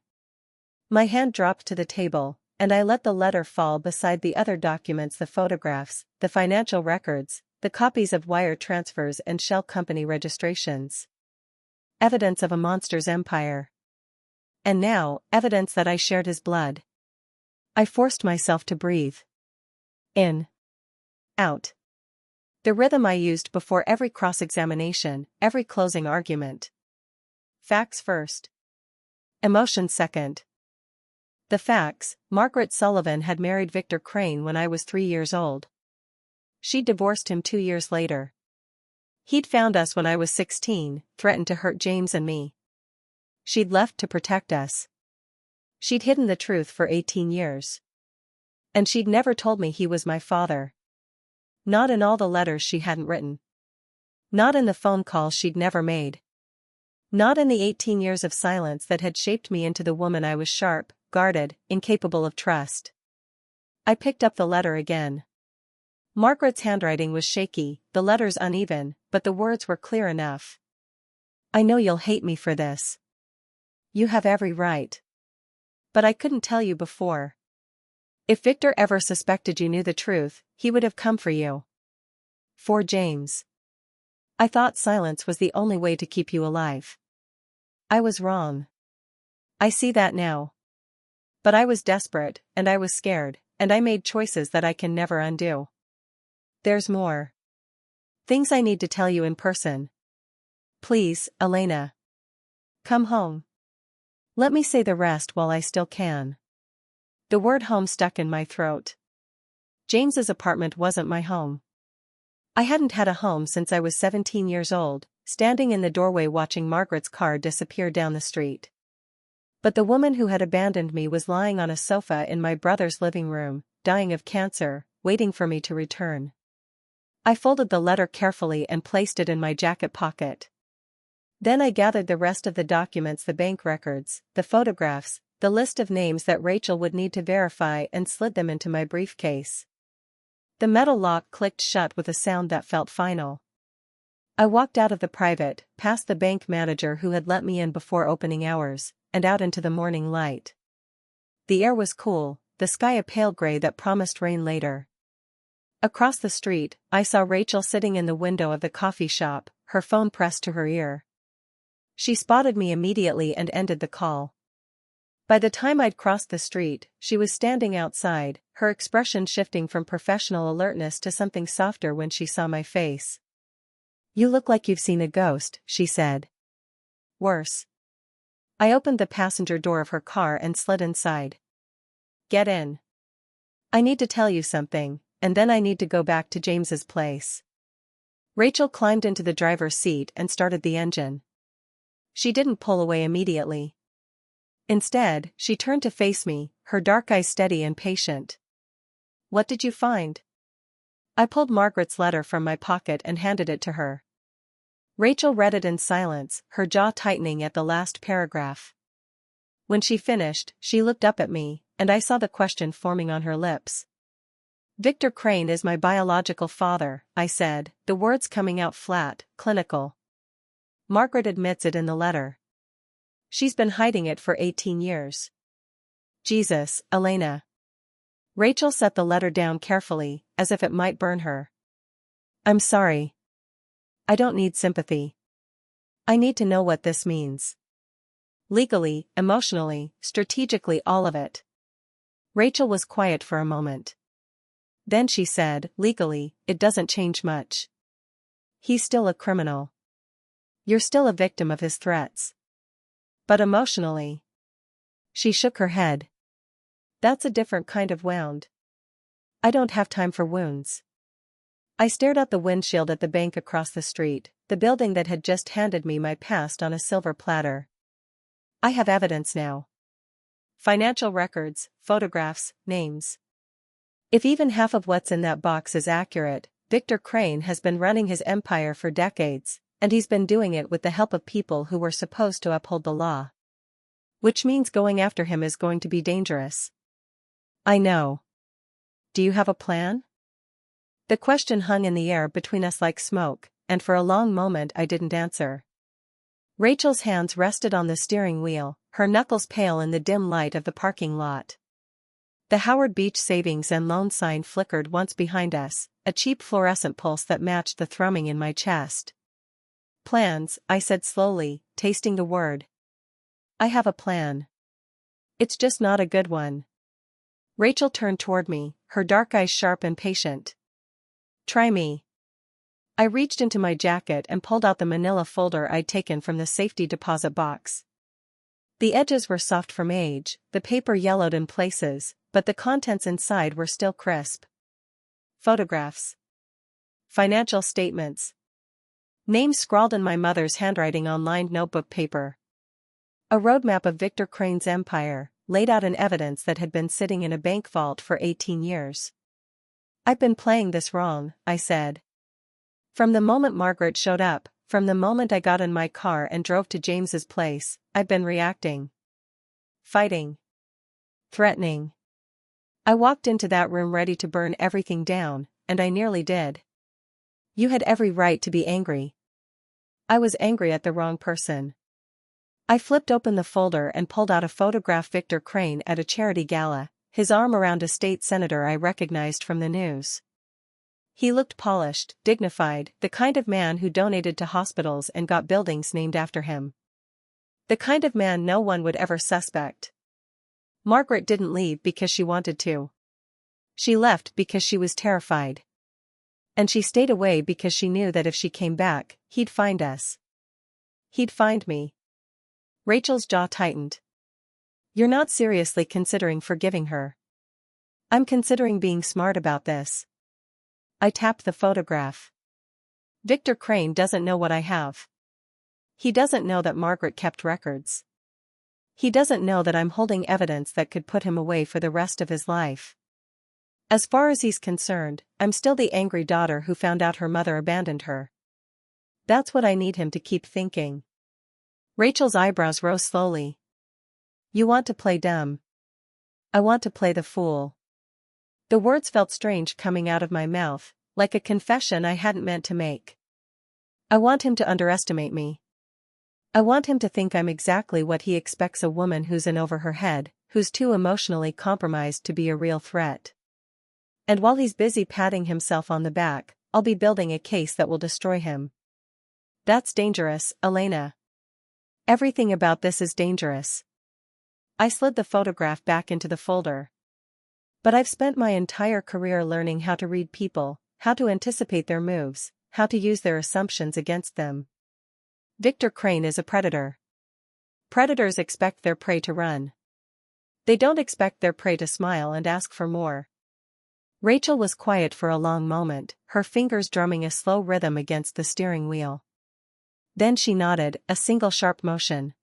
My hand dropped to the table, and I let the letter fall beside the other documents, the photographs, the financial records, the copies of wire transfers and shell company registrations. Evidence of a monster's empire. And now, evidence that I shared his blood. I forced myself to breathe. In. Out. The rhythm I used before every cross-examination, every closing argument. Facts first. Emotion second. The facts: Margaret Sullivan had married Victor Crane when I was 3 years old. She'd divorced him 2 years later. He'd found us when I was 16, threatened to hurt James and me. She'd left to protect us. She'd hidden the truth for 18 years. And she'd never told me he was my father. Not in all the letters she hadn't written. Not in the phone calls she'd never made. Not in the 18 years of silence that had shaped me into the woman I was: sharp, guarded, incapable of trust. I picked up the letter again. Margaret's handwriting was shaky, the letters uneven, but the words were clear enough. I know you'll hate me for this. You have every right. But I couldn't tell you before. If Victor ever suspected you knew the truth, he would have come for you. For James. I thought silence was the only way to keep you alive. I was wrong. I see that now. But I was desperate, and I was scared, and I made choices that I can never undo. There's more. Things I need to tell you in person. Please, Elena. Come home. Let me say the rest while I still can. The word home stuck in my throat. James's apartment wasn't my home. I hadn't had a home since I was 17 years old, standing in the doorway watching Margaret's car disappear down the street. But the woman who had abandoned me was lying on a sofa in my brother's living room, dying of cancer, waiting for me to return. I folded the letter carefully and placed it in my jacket pocket. Then I gathered the rest of the documents, the bank records, the photographs, the list of names that Rachel would need to verify, and slid them into my briefcase. The metal lock clicked shut with a sound that felt final. I walked out of the private, past the bank manager who had let me in before opening hours, and out into the morning light. The air was cool, the sky a pale gray that promised rain later. Across the street, I saw Rachel sitting in the window of the coffee shop, her phone pressed to her ear. She spotted me immediately and ended the call. By the time I'd crossed the street, she was standing outside, her expression shifting from professional alertness to something softer when she saw my face. You look like you've seen a ghost, she said. Worse. I opened the passenger door of her car and slid inside. Get in. I need to tell you something, and then I need to go back to James's place. Rachel climbed into the driver's seat and started the engine. She didn't pull away immediately. Instead, she turned to face me, her dark eyes steady and patient. What did you find? I pulled Margaret's letter from my pocket and handed it to her. Rachel read it in silence, her jaw tightening at the last paragraph. When she finished, she looked up at me, and I saw the question forming on her lips. Victor Crane is my biological father, I said, the words coming out flat, clinical. Margaret admits it in the letter. She's been hiding it for 18 years. Jesus, Elena. Rachel set the letter down carefully, as if it might burn her. I'm sorry. I don't need sympathy. I need to know what this means. Legally, emotionally, strategically, all of it. Rachel was quiet for a moment. Then she said, legally, it doesn't change much. He's still a criminal. You're still a victim of his threats. But emotionally. She shook her head. That's a different kind of wound. I don't have time for wounds. I stared out the windshield at the bank across the street, the building that had just handed me my past on a silver platter. I have evidence now. Financial records, photographs, names. If even half of what's in that box is accurate, Victor Crane has been running his empire for decades, and he's been doing it with the help of people who were supposed to uphold the law. Which means going after him is going to be dangerous. I know. Do you have a plan? The question hung in the air between us like smoke, and for a long moment I didn't answer. Rachel's hands rested on the steering wheel, her knuckles pale in the dim light of the parking lot. The Howard Beach Savings and Loan sign flickered once behind us, a cheap fluorescent pulse that matched the thrumming in my chest. Plans, I said slowly, tasting the word. I have a plan. It's just not a good one. Rachel turned toward me, her dark eyes sharp and patient. Try me. I reached into my jacket and pulled out the manila folder I'd taken from the safety deposit box. The edges were soft from age, the paper yellowed in places, but the contents inside were still crisp. Photographs. Financial statements. Names scrawled in my mother's handwriting on lined notebook paper. A roadmap of Victor Crane's empire, laid out in evidence that had been sitting in a bank vault for 18 years. I've been playing this wrong, I said. From the moment Margaret showed up, from the moment I got in my car and drove to James's place, I've been reacting. Fighting. Threatening. I walked into that room ready to burn everything down, and I nearly did. You had every right to be angry. I was angry at the wrong person. I flipped open the folder and pulled out a photograph of Victor Crane at a charity gala, his arm around a state senator I recognized from the news. He looked polished, dignified, the kind of man who donated to hospitals and got buildings named after him. The kind of man no one would ever suspect. Margaret didn't leave because she wanted to. She left because she was terrified. And she stayed away because she knew that if she came back, he'd find us. He'd find me. Rachel's jaw tightened. You're not seriously considering forgiving her. I'm considering being smart about this. I tapped the photograph. Victor Crane doesn't know what I have. He doesn't know that Margaret kept records. He doesn't know that I'm holding evidence that could put him away for the rest of his life. As far as he's concerned, I'm still the angry daughter who found out her mother abandoned her. That's what I need him to keep thinking. Rachel's eyebrows rose slowly. You want to play dumb. I want to play the fool. The words felt strange coming out of my mouth, like a confession I hadn't meant to make. I want him to underestimate me. I want him to think I'm exactly what he expects a woman who's in over her head, who's too emotionally compromised to be a real threat. And while he's busy patting himself on the back, I'll be building a case that will destroy him. That's dangerous, Elena. Everything about this is dangerous. I slid the photograph back into the folder. But I've spent my entire career learning how to read people, how to anticipate their moves, how to use their assumptions against them. Victor Crane is a predator. Predators expect their prey to run. They don't expect their prey to smile and ask for more. Rachel was quiet for a long moment, her fingers drumming a slow rhythm against the steering wheel. Then she nodded, a single sharp motion.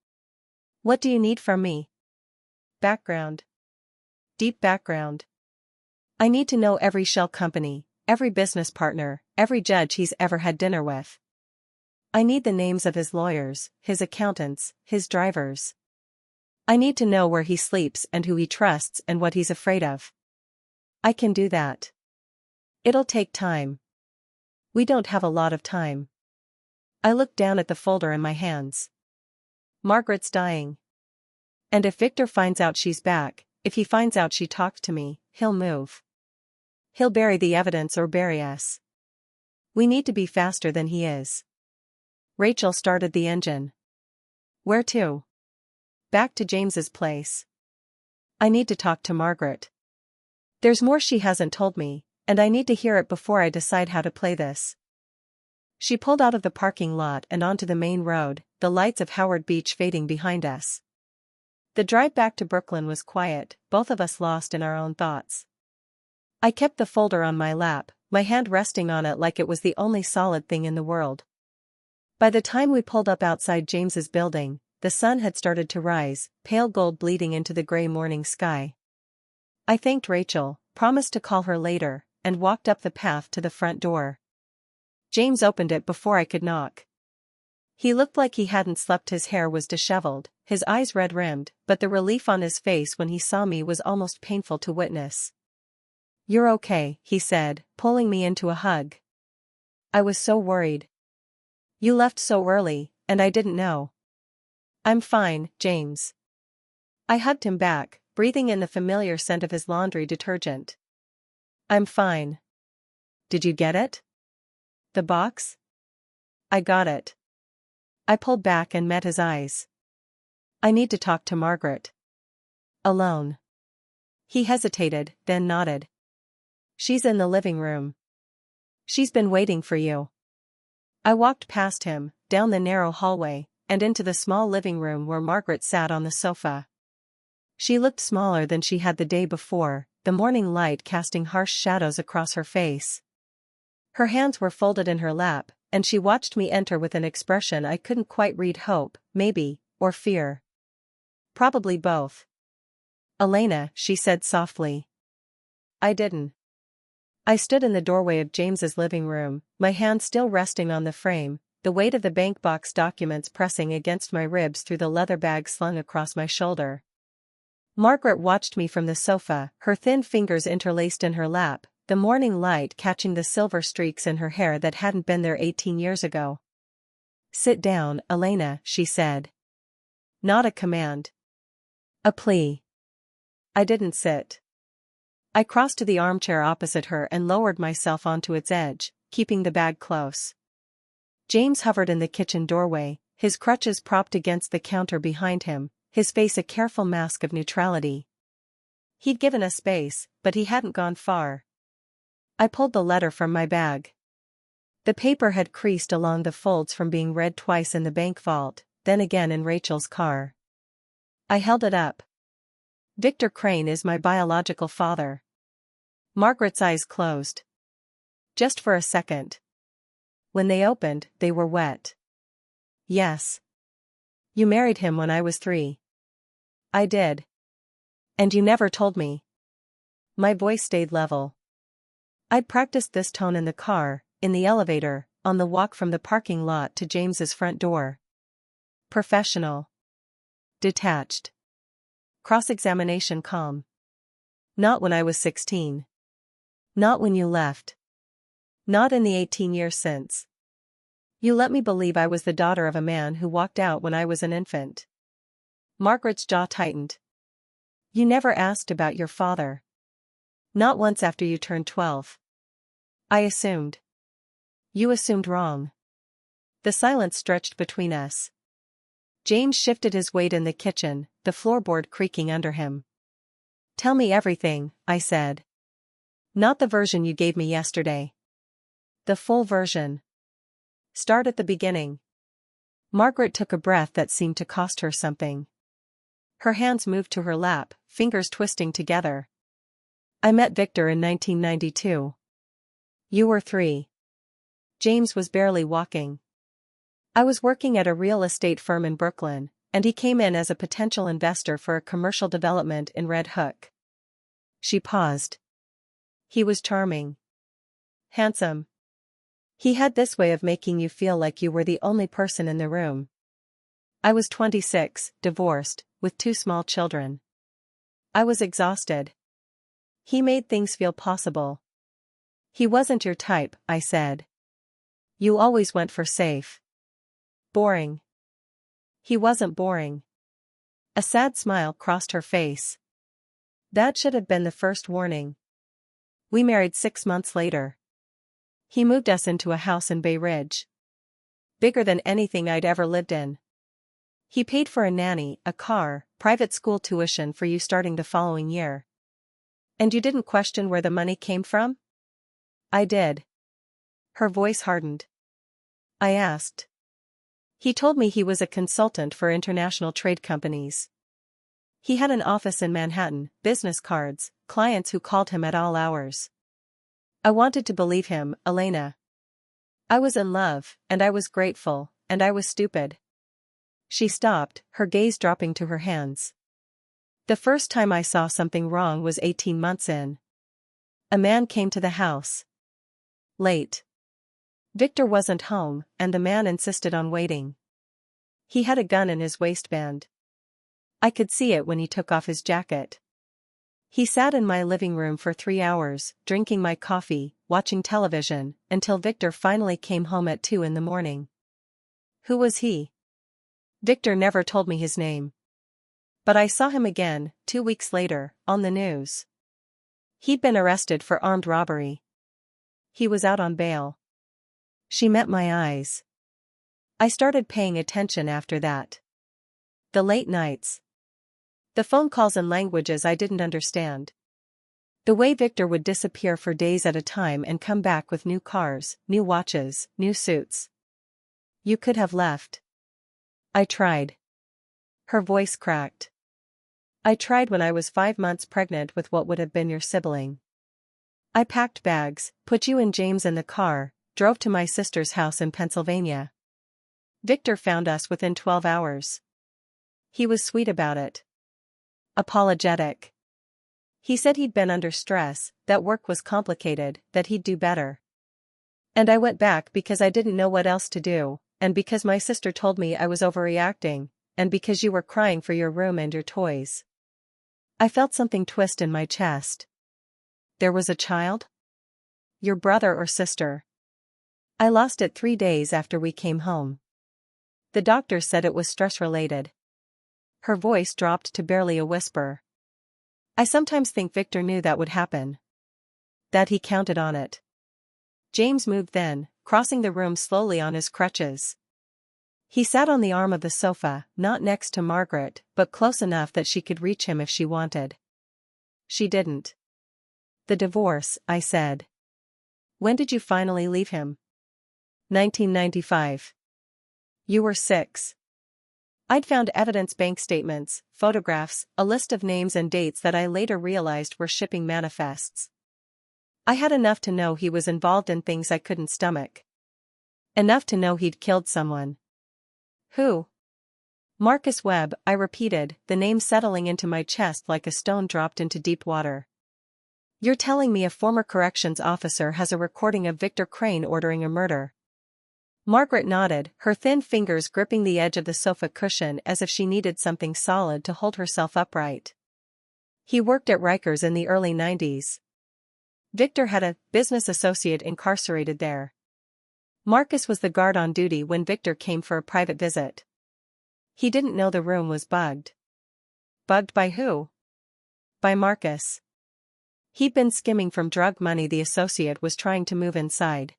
What do you need from me? Background. Deep background. I need to know every shell company, every business partner, every judge he's ever had dinner with. I need the names of his lawyers, his accountants, his drivers. I need to know where he sleeps and who he trusts and what he's afraid of. I can do that. It'll take time. We don't have a lot of time. I looked down at the folder in my hands. Margaret's dying. And if Victor finds out she's back, if he finds out she talked to me, he'll move. He'll bury the evidence or bury us. We need to be faster than he is. Rachel started the engine. Where to? Back to James's place. I need to talk to Margaret. There's more she hasn't told me, and I need to hear it before I decide how to play this. She pulled out of the parking lot and onto the main road, the lights of Howard Beach fading behind us. The drive back to Brooklyn was quiet, both of us lost in our own thoughts. I kept the folder on my lap, my hand resting on it like it was the only solid thing in the world. By the time we pulled up outside James's building, the sun had started to rise, pale gold bleeding into the gray morning sky. I thanked Rachel, promised to call her later, and walked up the path to the front door. James opened it before I could knock. He looked like he hadn't slept. His hair was disheveled, his eyes red-rimmed, but the relief on his face when he saw me was almost painful to witness. "You're okay," he said, pulling me into a hug. "I was so worried. You left so early, and I didn't know." "I'm fine, James." I hugged him back, breathing in the familiar scent of his laundry detergent. "I'm fine. Did you get it? The box?" "I got it." I pulled back and met his eyes. "I need to talk to Margaret." "Alone?" He hesitated, then nodded. "She's in the living room. She's been waiting for you." I walked past him, down the narrow hallway, and into the small living room where Margaret sat on the sofa. She looked smaller than she had the day before, the morning light casting harsh shadows across her face. Her hands were folded in her lap, and she watched me enter with an expression I couldn't quite read. Hope, maybe, or fear. Probably both. "Elena," she said softly. I didn't. I stood in the doorway of James's living room, my hand still resting on the frame, the weight of the bank box documents pressing against my ribs through the leather bag slung across my shoulder. Margaret watched me from the sofa, her thin fingers interlaced in her lap, the morning light catching the silver streaks in her hair that hadn't been there 18 years ago. "Sit down, Elena," she said. Not a command. A plea. I didn't sit. I crossed to the armchair opposite her and lowered myself onto its edge, keeping the bag close. James hovered in the kitchen doorway, his crutches propped against the counter behind him, his face a careful mask of neutrality. He'd given us space, but he hadn't gone far. I pulled the letter from my bag. The paper had creased along the folds from being read twice in the bank vault, then again in Rachel's car. I held it up. "Victor Crane is my biological father." Margaret's eyes closed. Just for a second. When they opened, they were wet. "Yes. You married him when I was 3. "I did. And you never told me." My voice stayed level. I'd practiced this tone in the car, in the elevator, on the walk from the parking lot to James's front door. Professional. Detached. Cross-examination calm. Not when I was 16. Not when you left. Not in the 18 years since. You let me believe I was the daughter of a man who walked out when I was an infant. Margaret's jaw tightened. You never asked about your father. Not once after you turned 12. I assumed. You assumed wrong. The silence stretched between us. James shifted his weight in the kitchen, the floorboard creaking under him. "Tell me everything," I said. "Not the version you gave me yesterday. The full version. Start at the beginning." Margaret took a breath that seemed to cost her something. Her hands moved to her lap, fingers twisting together. "I met Victor in 1992. You were 3. James was barely walking. I was working at a real estate firm in Brooklyn, and he came in as a potential investor for a commercial development in Red Hook." She paused. "He was charming. Handsome. He had this way of making you feel like you were the only person in the room." I was 26, divorced, with 2 small children. I was exhausted. "He made things feel possible." "He wasn't your type," I said. "You always went for safe." "Boring." "He wasn't boring." A sad smile crossed her face. That should have been the first warning. We married 6 months later. He moved us into a house in Bay Ridge. Bigger than anything I'd ever lived in. He paid for a nanny, a car, private school tuition for you starting the following year. And you didn't question where the money came from? I did. Her voice hardened. I asked. He told me he was a consultant for international trade companies. He had an office in Manhattan, business cards, clients who called him at all hours. I wanted to believe him, Elena. I was in love, and I was grateful, and I was stupid. She stopped, her gaze dropping to her hands. The first time I saw something wrong was 18 months in. A man came to the house. Late. Victor wasn't home, and the man insisted on waiting. He had a gun in his waistband. I could see it when he took off his jacket. He sat in my living room for 3 hours, drinking my coffee, watching television, until Victor finally came home at 2 in the morning. Who was he? Victor never told me his name. But I saw him again, 2 weeks later, on the news. He'd been arrested for armed robbery. He was out on bail. She met my eyes. I started paying attention after that. The late nights. The phone calls in languages I didn't understand. The way Victor would disappear for days at a time and come back with new cars, new watches, new suits. You could have left. I tried. Her voice cracked. I tried when I was 5 months pregnant with what would have been your sibling. I packed bags, put you and James in the car, drove to my sister's house in Pennsylvania. Victor found us within 12 hours. He was sweet about it. Apologetic. He said he'd been under stress, that work was complicated, that he'd do better. And I went back because I didn't know what else to do, and because my sister told me I was overreacting, and because you were crying for your room and your toys. I felt something twist in my chest. There was a child? Your brother or sister? I lost it 3 days after we came home. The doctor said it was stress-related. Her voice dropped to barely a whisper. I sometimes think Victor knew that would happen. That he counted on it. James moved then, crossing the room slowly on his crutches. He sat on the arm of the sofa, not next to Margaret, but close enough that she could reach him if she wanted. She didn't. The divorce, I said. When did you finally leave him? 1995. You were 6. I'd found evidence, bank statements, photographs, a list of names and dates that I later realized were shipping manifests. I had enough to know he was involved in things I couldn't stomach. Enough to know he'd killed someone. Who? Marcus Webb, I repeated, the name settling into my chest like a stone dropped into deep water. You're telling me a former corrections officer has a recording of Victor Crane ordering a murder? Margaret nodded, her thin fingers gripping the edge of the sofa cushion as if she needed something solid to hold herself upright. He worked at Rikers in the early 90s. Victor had a business associate incarcerated there. Marcus was the guard on duty when Victor came for a private visit. He didn't know the room was bugged. Bugged by who? By Marcus. He'd been skimming from drug money the associate was trying to move inside.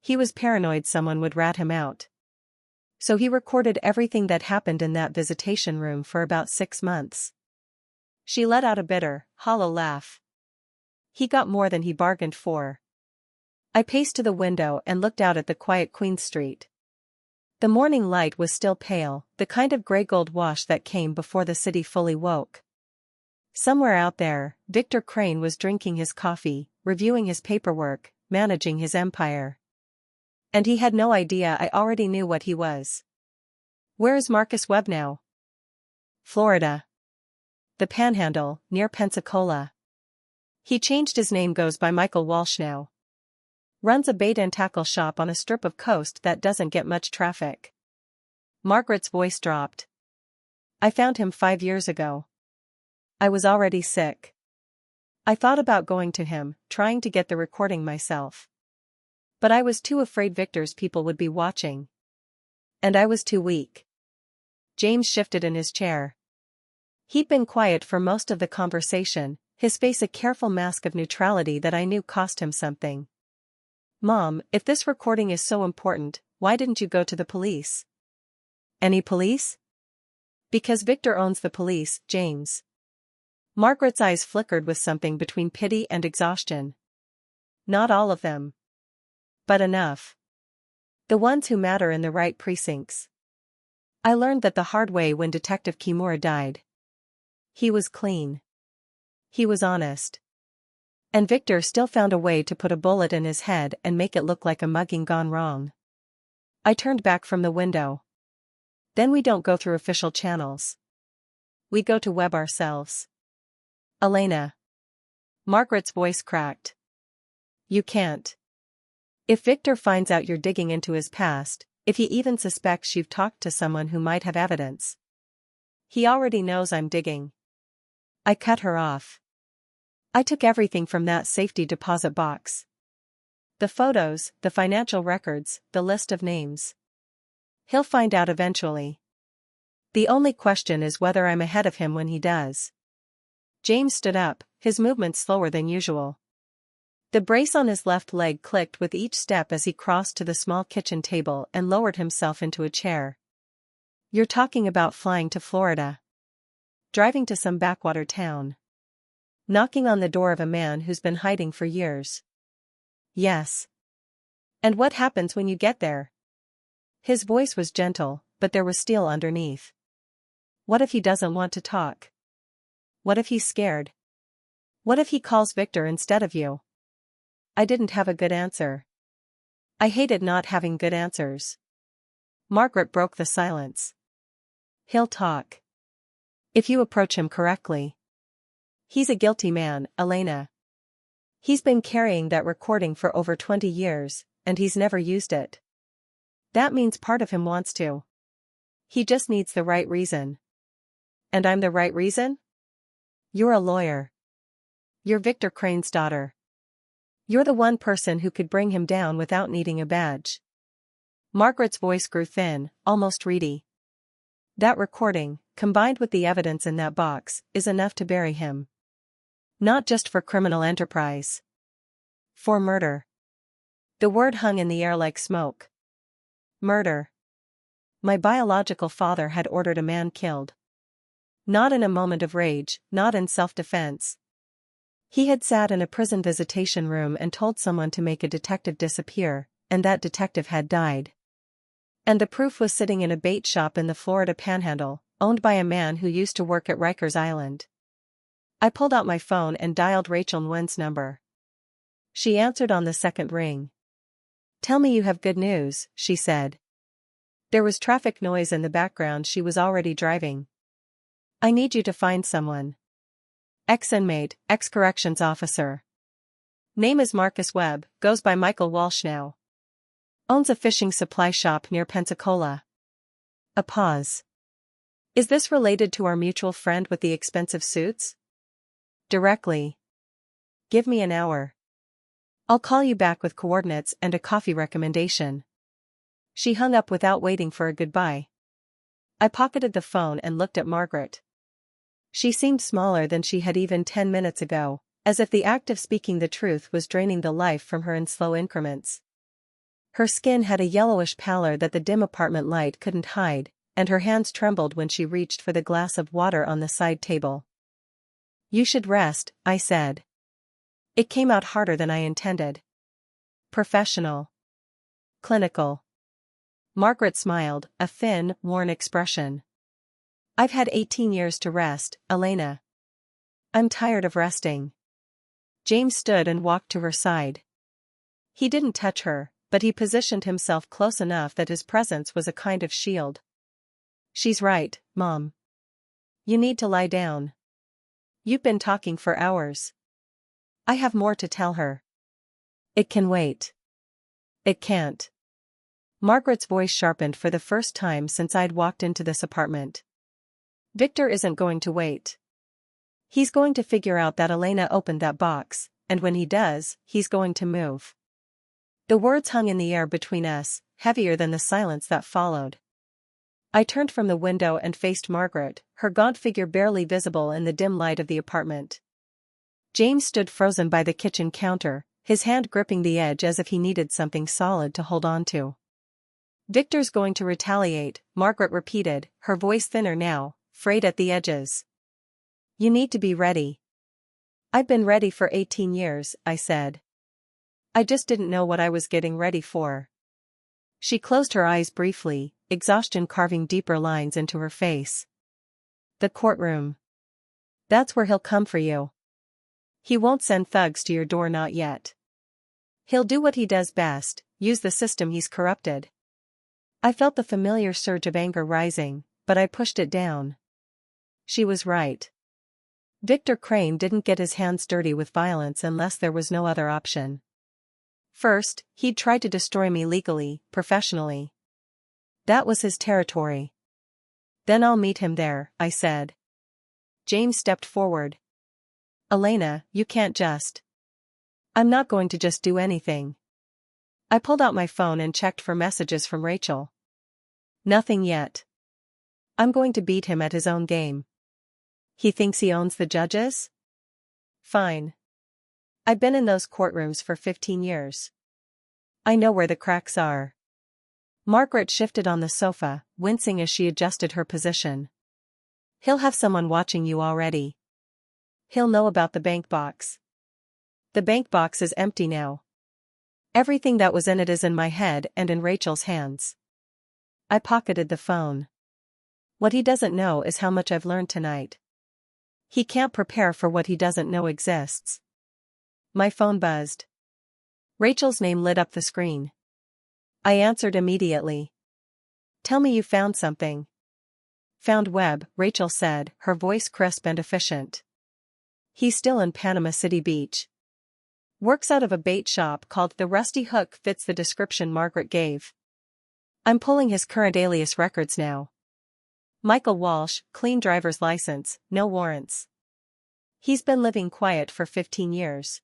He was paranoid someone would rat him out. So he recorded everything that happened in that visitation room for about 6 months. She let out a bitter, hollow laugh. He got more than he bargained for. I paced to the window and looked out at the quiet Queen Street. The morning light was still pale, the kind of gray-gold wash that came before the city fully woke. Somewhere out there, Victor Crane was drinking his coffee, reviewing his paperwork, managing his empire. And he had no idea I already knew what he was. Where is Marcus Webb now? Florida. The Panhandle, near Pensacola. He changed his name, goes by Michael Walsh now. Runs a bait and tackle shop on a strip of coast that doesn't get much traffic. Margaret's voice dropped. I found him 5 years ago. I was already sick. I thought about going to him, trying to get the recording myself. But I was too afraid Victor's people would be watching. And I was too weak. James shifted in his chair. He'd been quiet for most of the conversation, his face a careful mask of neutrality that I knew cost him something. Mom, if this recording is so important, why didn't you go to the police? Any police? Because Victor owns the police, James. Margaret's eyes flickered with something between pity and exhaustion. Not all of them. But enough. The ones who matter in the right precincts. I learned that the hard way when Detective Kimura died. He was clean. He was honest. And Victor still found a way to put a bullet in his head and make it look like a mugging gone wrong. I turned back from the window. Then we don't go through official channels. We go to web ourselves. Elena. Margaret's voice cracked. You can't. If Victor finds out you're digging into his past, if he even suspects you've talked to someone who might have evidence. He already knows I'm digging. I cut her off. I took everything from that safety deposit box. The photos, the financial records, the list of names. He'll find out eventually. The only question is whether I'm ahead of him when he does. James stood up, his movements slower than usual. The brace on his left leg clicked with each step as he crossed to the small kitchen table and lowered himself into a chair. You're talking about flying to Florida. Driving to some backwater town. Knocking on the door of a man who's been hiding for years. Yes. And what happens when you get there? His voice was gentle, but there was steel underneath. What if he doesn't want to talk? What if he's scared? What if he calls Victor instead of you? I didn't have a good answer. I hated not having good answers. Margaret broke the silence. He'll talk. If you approach him correctly. He's a guilty man, Elena. He's been carrying that recording for over 20 years, and he's never used it. That means part of him wants to. He just needs the right reason. And I'm the right reason? You're a lawyer. You're Victor Crane's daughter. You're the one person who could bring him down without needing a badge. Margaret's voice grew thin, almost reedy. That recording, combined with the evidence in that box, is enough to bury him. Not just for criminal enterprise. For murder. The word hung in the air like smoke. Murder. My biological father had ordered a man killed. Not in a moment of rage, not in self-defense. He had sat in a prison visitation room and told someone to make a detective disappear, and that detective had died. And the proof was sitting in a bait shop in the Florida Panhandle, owned by a man who used to work at Rikers Island. I pulled out my phone and dialed Rachel Nguyen's number. She answered on the second ring. Tell me you have good news, she said. There was traffic noise in the background. She was already driving. I need you to find someone. Ex-inmate, ex-corrections officer. Name is Marcus Webb, goes by Michael Walsh now. Owns a fishing supply shop near Pensacola. A pause. Is this related to our mutual friend with the expensive suits? Directly. Give me an hour. I'll call you back with coordinates and a coffee recommendation. She hung up without waiting for a goodbye. I pocketed the phone and looked at Margaret. She seemed smaller than she had even 10 minutes ago, as if the act of speaking the truth was draining the life from her in slow increments. Her skin had a yellowish pallor that the dim apartment light couldn't hide, and her hands trembled when she reached for the glass of water on the side table. You should rest, I said. It came out harder than I intended. Professional. Clinical. Margaret smiled, a thin, worn expression. I've had 18 years to rest, Elena. I'm tired of resting. James stood and walked to her side. He didn't touch her, but he positioned himself close enough that his presence was a kind of shield. She's right, Mom. You need to lie down. You've been talking for hours. I have more to tell her. It can wait. It can't. Margaret's voice sharpened for the first time since I'd walked into this apartment. Victor isn't going to wait. He's going to figure out that Elena opened that box, and when he does, he's going to move. The words hung in the air between us, heavier than the silence that followed. I turned from the window and faced Margaret, her gaunt figure barely visible in the dim light of the apartment. James stood frozen by the kitchen counter, his hand gripping the edge as if he needed something solid to hold on to. Victor's going to retaliate, Margaret repeated, her voice thinner now, frayed at the edges. You need to be ready. I've been ready for 18 years, I said. I just didn't know what I was getting ready for. She closed her eyes briefly, exhaustion carving deeper lines into her face. The courtroom. That's where he'll come for you. He won't send thugs to your door, not yet. He'll do what he does best, use the system he's corrupted. I felt the familiar surge of anger rising, but I pushed it down. She was right. Victor Crane didn't get his hands dirty with violence unless there was no other option. First, he'd tried to destroy me legally, professionally. That was his territory. Then I'll meet him there, I said. James stepped forward. Elena, you can't just. I'm not going to just do anything. I pulled out my phone and checked for messages from Rachel. Nothing yet. I'm going to beat him at his own game. He thinks he owns the judges? Fine. I've been in those courtrooms for 15 years. I know where the cracks are. Margaret shifted on the sofa, wincing as she adjusted her position. He'll have someone watching you already. He'll know about the bank box. The bank box is empty now. Everything that was in it is in my head and in Rachel's hands. I pocketed the phone. What he doesn't know is how much I've learned tonight. He can't prepare for what he doesn't know exists. My phone buzzed. Rachel's name lit up the screen. I answered immediately. Tell me you found something. Found Webb, Rachel said, her voice crisp and efficient. He's still in Panama City Beach. Works out of a bait shop called The Rusty Hook, fits the description Margaret gave. I'm pulling his current alias records now. Michael Walsh, clean driver's license, no warrants. He's been living quiet for 15 years.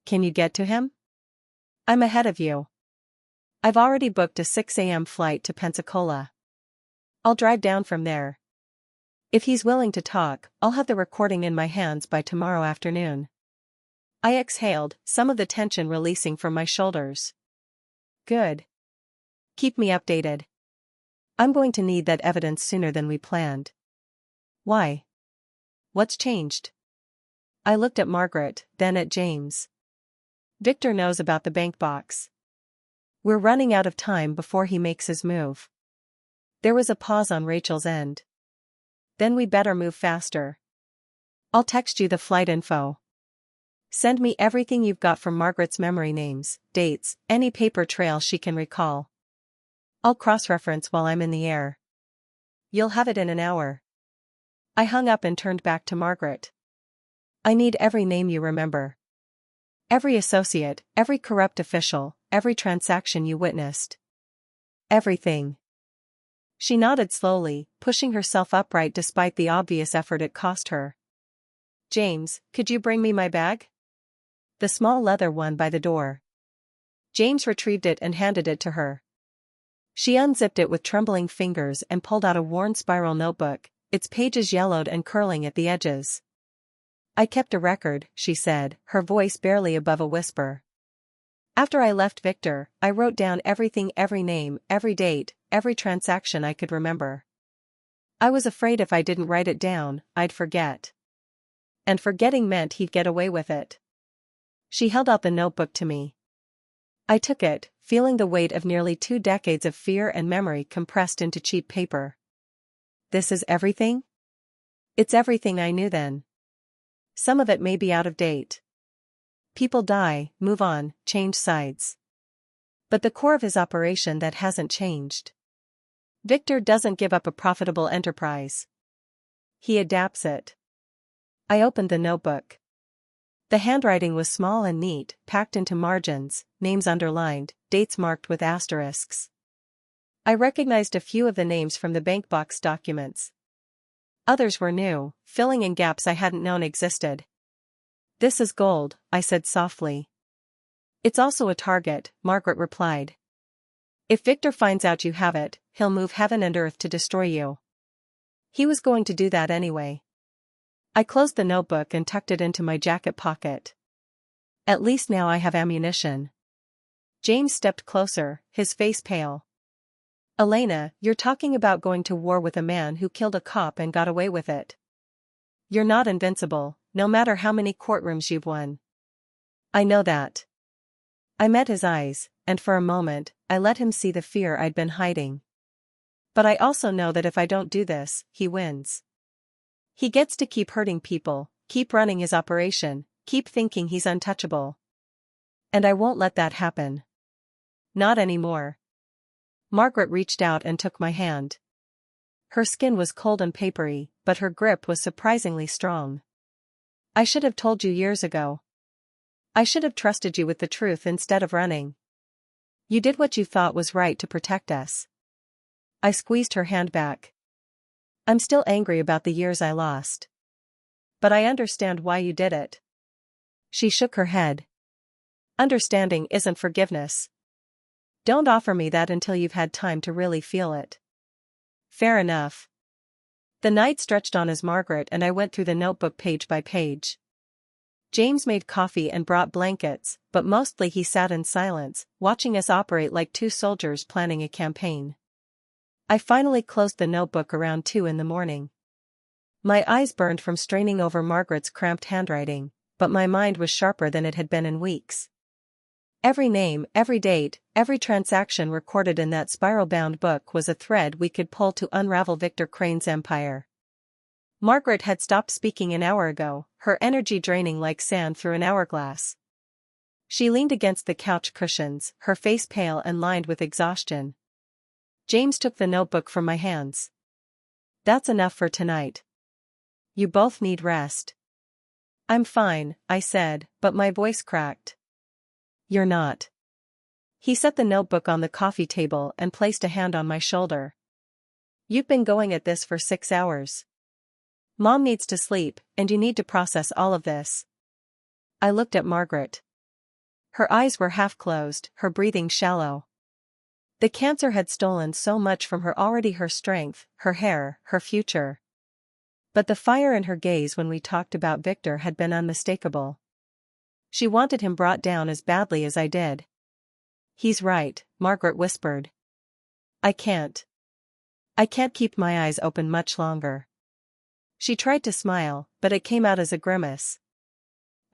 Can you get to him? I'm ahead of you. I've already booked a 6 a.m. flight to Pensacola. I'll drive down from there. If he's willing to talk, I'll have the recording in my hands by tomorrow afternoon. I exhaled, some of the tension releasing from my shoulders. Good. Keep me updated. I'm going to need that evidence sooner than we planned. Why? What's changed? I looked at Margaret, then at James. Victor knows about the bank box. We're running out of time before he makes his move. There was a pause on Rachel's end. Then we better move faster. I'll text you the flight info. Send me everything you've got from Margaret's memory, names, dates, any paper trail she can recall. I'll cross-reference while I'm in the air. You'll have it in an hour. I hung up and turned back to Margaret. I need every name you remember. Every associate, every corrupt official, every transaction you witnessed. Everything. She nodded slowly, pushing herself upright despite the obvious effort it cost her. James, could you bring me my bag? The small leather one by the door. James retrieved it and handed it to her. She unzipped it with trembling fingers and pulled out a worn spiral notebook, its pages yellowed and curling at the edges. I kept a record, she said, her voice barely above a whisper. After I left Victor, I wrote down everything, every name, every date, every transaction I could remember. I was afraid if I didn't write it down, I'd forget. And forgetting meant he'd get away with it. She held out the notebook to me. I took it, feeling the weight of nearly 2 decades of fear and memory compressed into cheap paper. This is everything? It's everything I knew then. Some of it may be out of date. People die, move on, change sides. But the core of his operation, that hasn't changed. Victor doesn't give up a profitable enterprise. He adapts it. I opened the notebook. The handwriting was small and neat, packed into margins, names underlined, dates marked with asterisks. I recognized a few of the names from the bank box documents. Others were new, filling in gaps I hadn't known existed. This is gold, I said softly. It's also a target, Margaret replied. If Victor finds out you have it, he'll move heaven and earth to destroy you. He was going to do that anyway. I closed the notebook and tucked it into my jacket pocket. At least now I have ammunition. James stepped closer, his face pale. Elena, you're talking about going to war with a man who killed a cop and got away with it. You're not invincible, no matter how many courtrooms you've won. I know that. I met his eyes, and for a moment, I let him see the fear I'd been hiding. But I also know that if I don't do this, he wins. He gets to keep hurting people, keep running his operation, keep thinking he's untouchable. And I won't let that happen. Not anymore. Margaret reached out and took my hand. Her skin was cold and papery, but her grip was surprisingly strong. I should have told you years ago. I should have trusted you with the truth instead of running. You did what you thought was right to protect us. I squeezed her hand back. I'm still angry about the years I lost. But I understand why you did it. She shook her head. Understanding isn't forgiveness. Don't offer me that until you've had time to really feel it. Fair enough. The night stretched on as Margaret and I went through the notebook page by page. James made coffee and brought blankets, but mostly he sat in silence, watching us operate like two soldiers planning a campaign. I finally closed the notebook around 2 in the morning. My eyes burned from straining over Margaret's cramped handwriting, but my mind was sharper than it had been in weeks. Every name, every date, every transaction recorded in that spiral-bound book was a thread we could pull to unravel Victor Crane's empire. Margaret had stopped speaking an hour ago, her energy draining like sand through an hourglass. She leaned against the couch cushions, her face pale and lined with exhaustion. James took the notebook from my hands. That's enough for tonight. You both need rest. I'm fine, I said, but my voice cracked. You're not. He set the notebook on the coffee table and placed a hand on my shoulder. You've been going at this for 6 hours. Mom needs to sleep, and you need to process all of this. I looked at Margaret. Her eyes were half closed, her breathing shallow. The cancer had stolen so much from her already, her strength, her hair, her future. But the fire in her gaze when we talked about Victor had been unmistakable. She wanted him brought down as badly as I did. He's right, Margaret whispered. I can't keep my eyes open much longer. She tried to smile, but it came out as a grimace.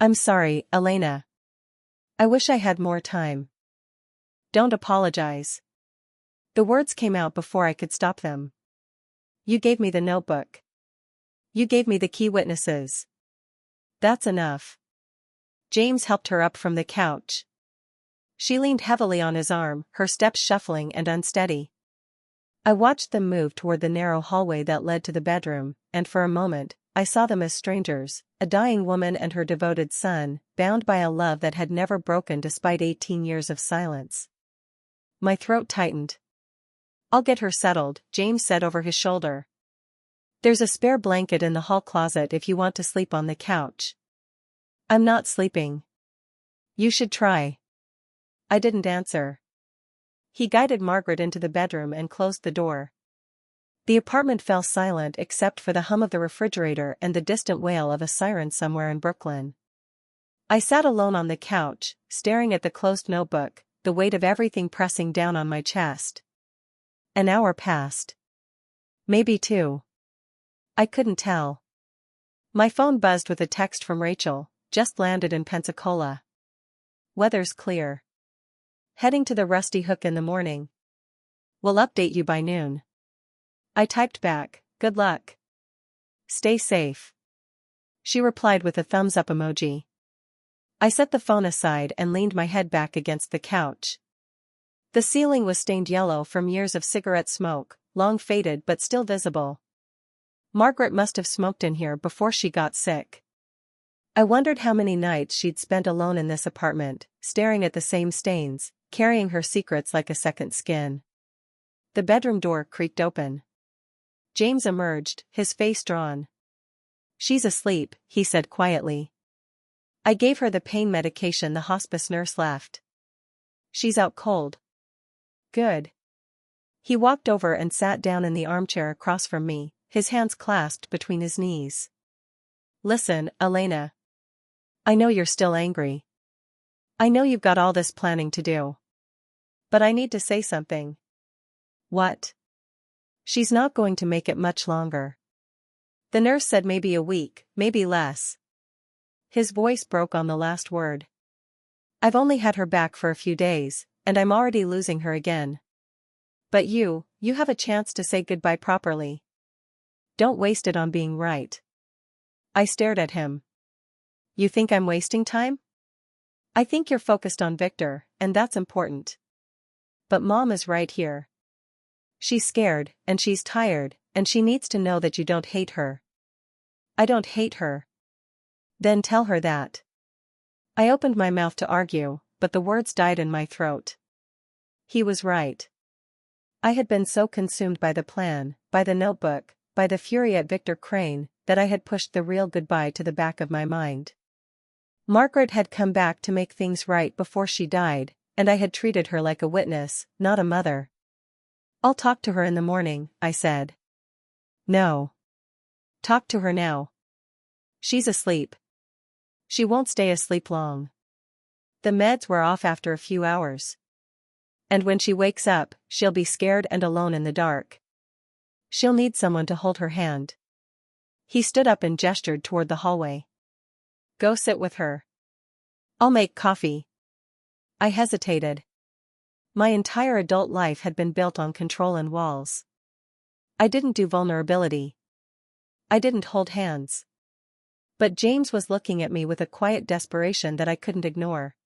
I'm sorry, Elena. I wish I had more time. Don't apologize. The words came out before I could stop them. You gave me the notebook. You gave me the key witnesses. That's enough. James helped her up from the couch. She leaned heavily on his arm, her steps shuffling and unsteady. I watched them move toward the narrow hallway that led to the bedroom, and for a moment, I saw them as strangers, a dying woman and her devoted son, bound by a love that had never broken despite 18 years of silence. My throat tightened. I'll get her settled, James said over his shoulder. There's a spare blanket in the hall closet if you want to sleep on the couch. I'm not sleeping. You should try. I didn't answer. He guided Margaret into the bedroom and closed the door. The apartment fell silent except for the hum of the refrigerator and the distant wail of a siren somewhere in Brooklyn. I sat alone on the couch, staring at the closed notebook, the weight of everything pressing down on my chest. An hour passed. Maybe 2. I couldn't tell. My phone buzzed with a text from Rachel, just landed in Pensacola. Weather's clear. Heading to the Rusty Hook in the morning. We'll update you by noon. I typed back, good luck. Stay safe. She replied with a thumbs up emoji. I set the phone aside and leaned my head back against the couch. The ceiling was stained yellow from years of cigarette smoke, long faded but still visible. Margaret must have smoked in here before she got sick. I wondered how many nights she'd spent alone in this apartment, staring at the same stains, carrying her secrets like a second skin. The bedroom door creaked open. James emerged, his face drawn. She's asleep, he said quietly. I gave her the pain medication the hospice nurse left. She's out cold. Good. He walked over and sat down in the armchair across from me, his hands clasped between his knees. Listen, Elena. I know you're still angry. I know you've got all this planning to do. But I need to say something. What? She's not going to make it much longer. The nurse said maybe a week, maybe less. His voice broke on the last word. I've only had her back for a few days, and I'm already losing her again. But you have a chance to say goodbye properly. Don't waste it on being right. I stared at him. You think I'm wasting time? I think you're focused on Victor, and that's important. But Mom is right here. She's scared, and she's tired, and she needs to know that you don't hate her. I don't hate her. Then tell her that. I opened my mouth to argue, but the words died in my throat. He was right. I had been so consumed by the plan, by the notebook, by the fury at Victor Crane, that I had pushed the real goodbye to the back of my mind. Margaret had come back to make things right before she died, and I had treated her like a witness, not a mother. I'll talk to her in the morning, I said. No. Talk to her now. She's asleep. She won't stay asleep long. The meds were off after a few hours. And when she wakes up, she'll be scared and alone in the dark. She'll need someone to hold her hand. He stood up and gestured toward the hallway. Go sit with her. I'll make coffee. I hesitated. My entire adult life had been built on control and walls. I didn't do vulnerability. I didn't hold hands. But James was looking at me with a quiet desperation that I couldn't ignore.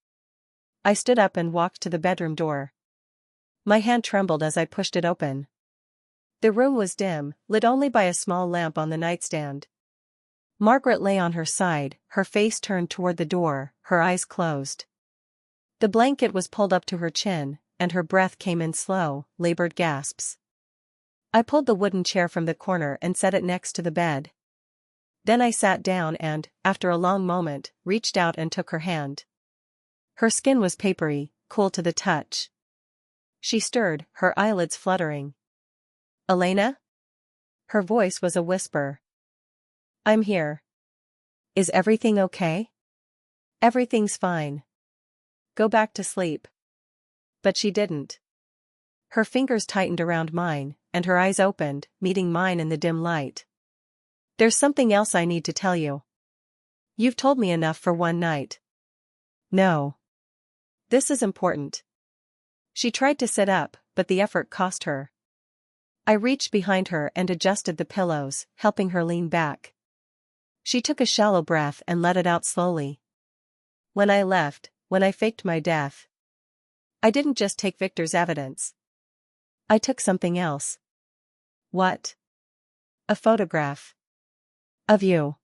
I stood up and walked to the bedroom door. My hand trembled as I pushed it open. The room was dim, lit only by a small lamp on the nightstand. Margaret lay on her side, her face turned toward the door, her eyes closed. The blanket was pulled up to her chin, and her breath came in slow, labored gasps. I pulled the wooden chair from the corner and set it next to the bed. Then I sat down and, after a long moment, reached out and took her hand. Her skin was papery, cool to the touch. She stirred, her eyelids fluttering. Elena? Her voice was a whisper. I'm here. Is everything okay? Everything's fine. Go back to sleep. But she didn't. Her fingers tightened around mine, and her eyes opened, meeting mine in the dim light. There's something else I need to tell you. You've told me enough for one night. No. This is important. She tried to sit up, but the effort cost her. I reached behind her and adjusted the pillows, helping her lean back. She took a shallow breath and let it out slowly. When I left, when I faked my death, I didn't just take Victor's evidence. I took something else. What? A photograph. Of you.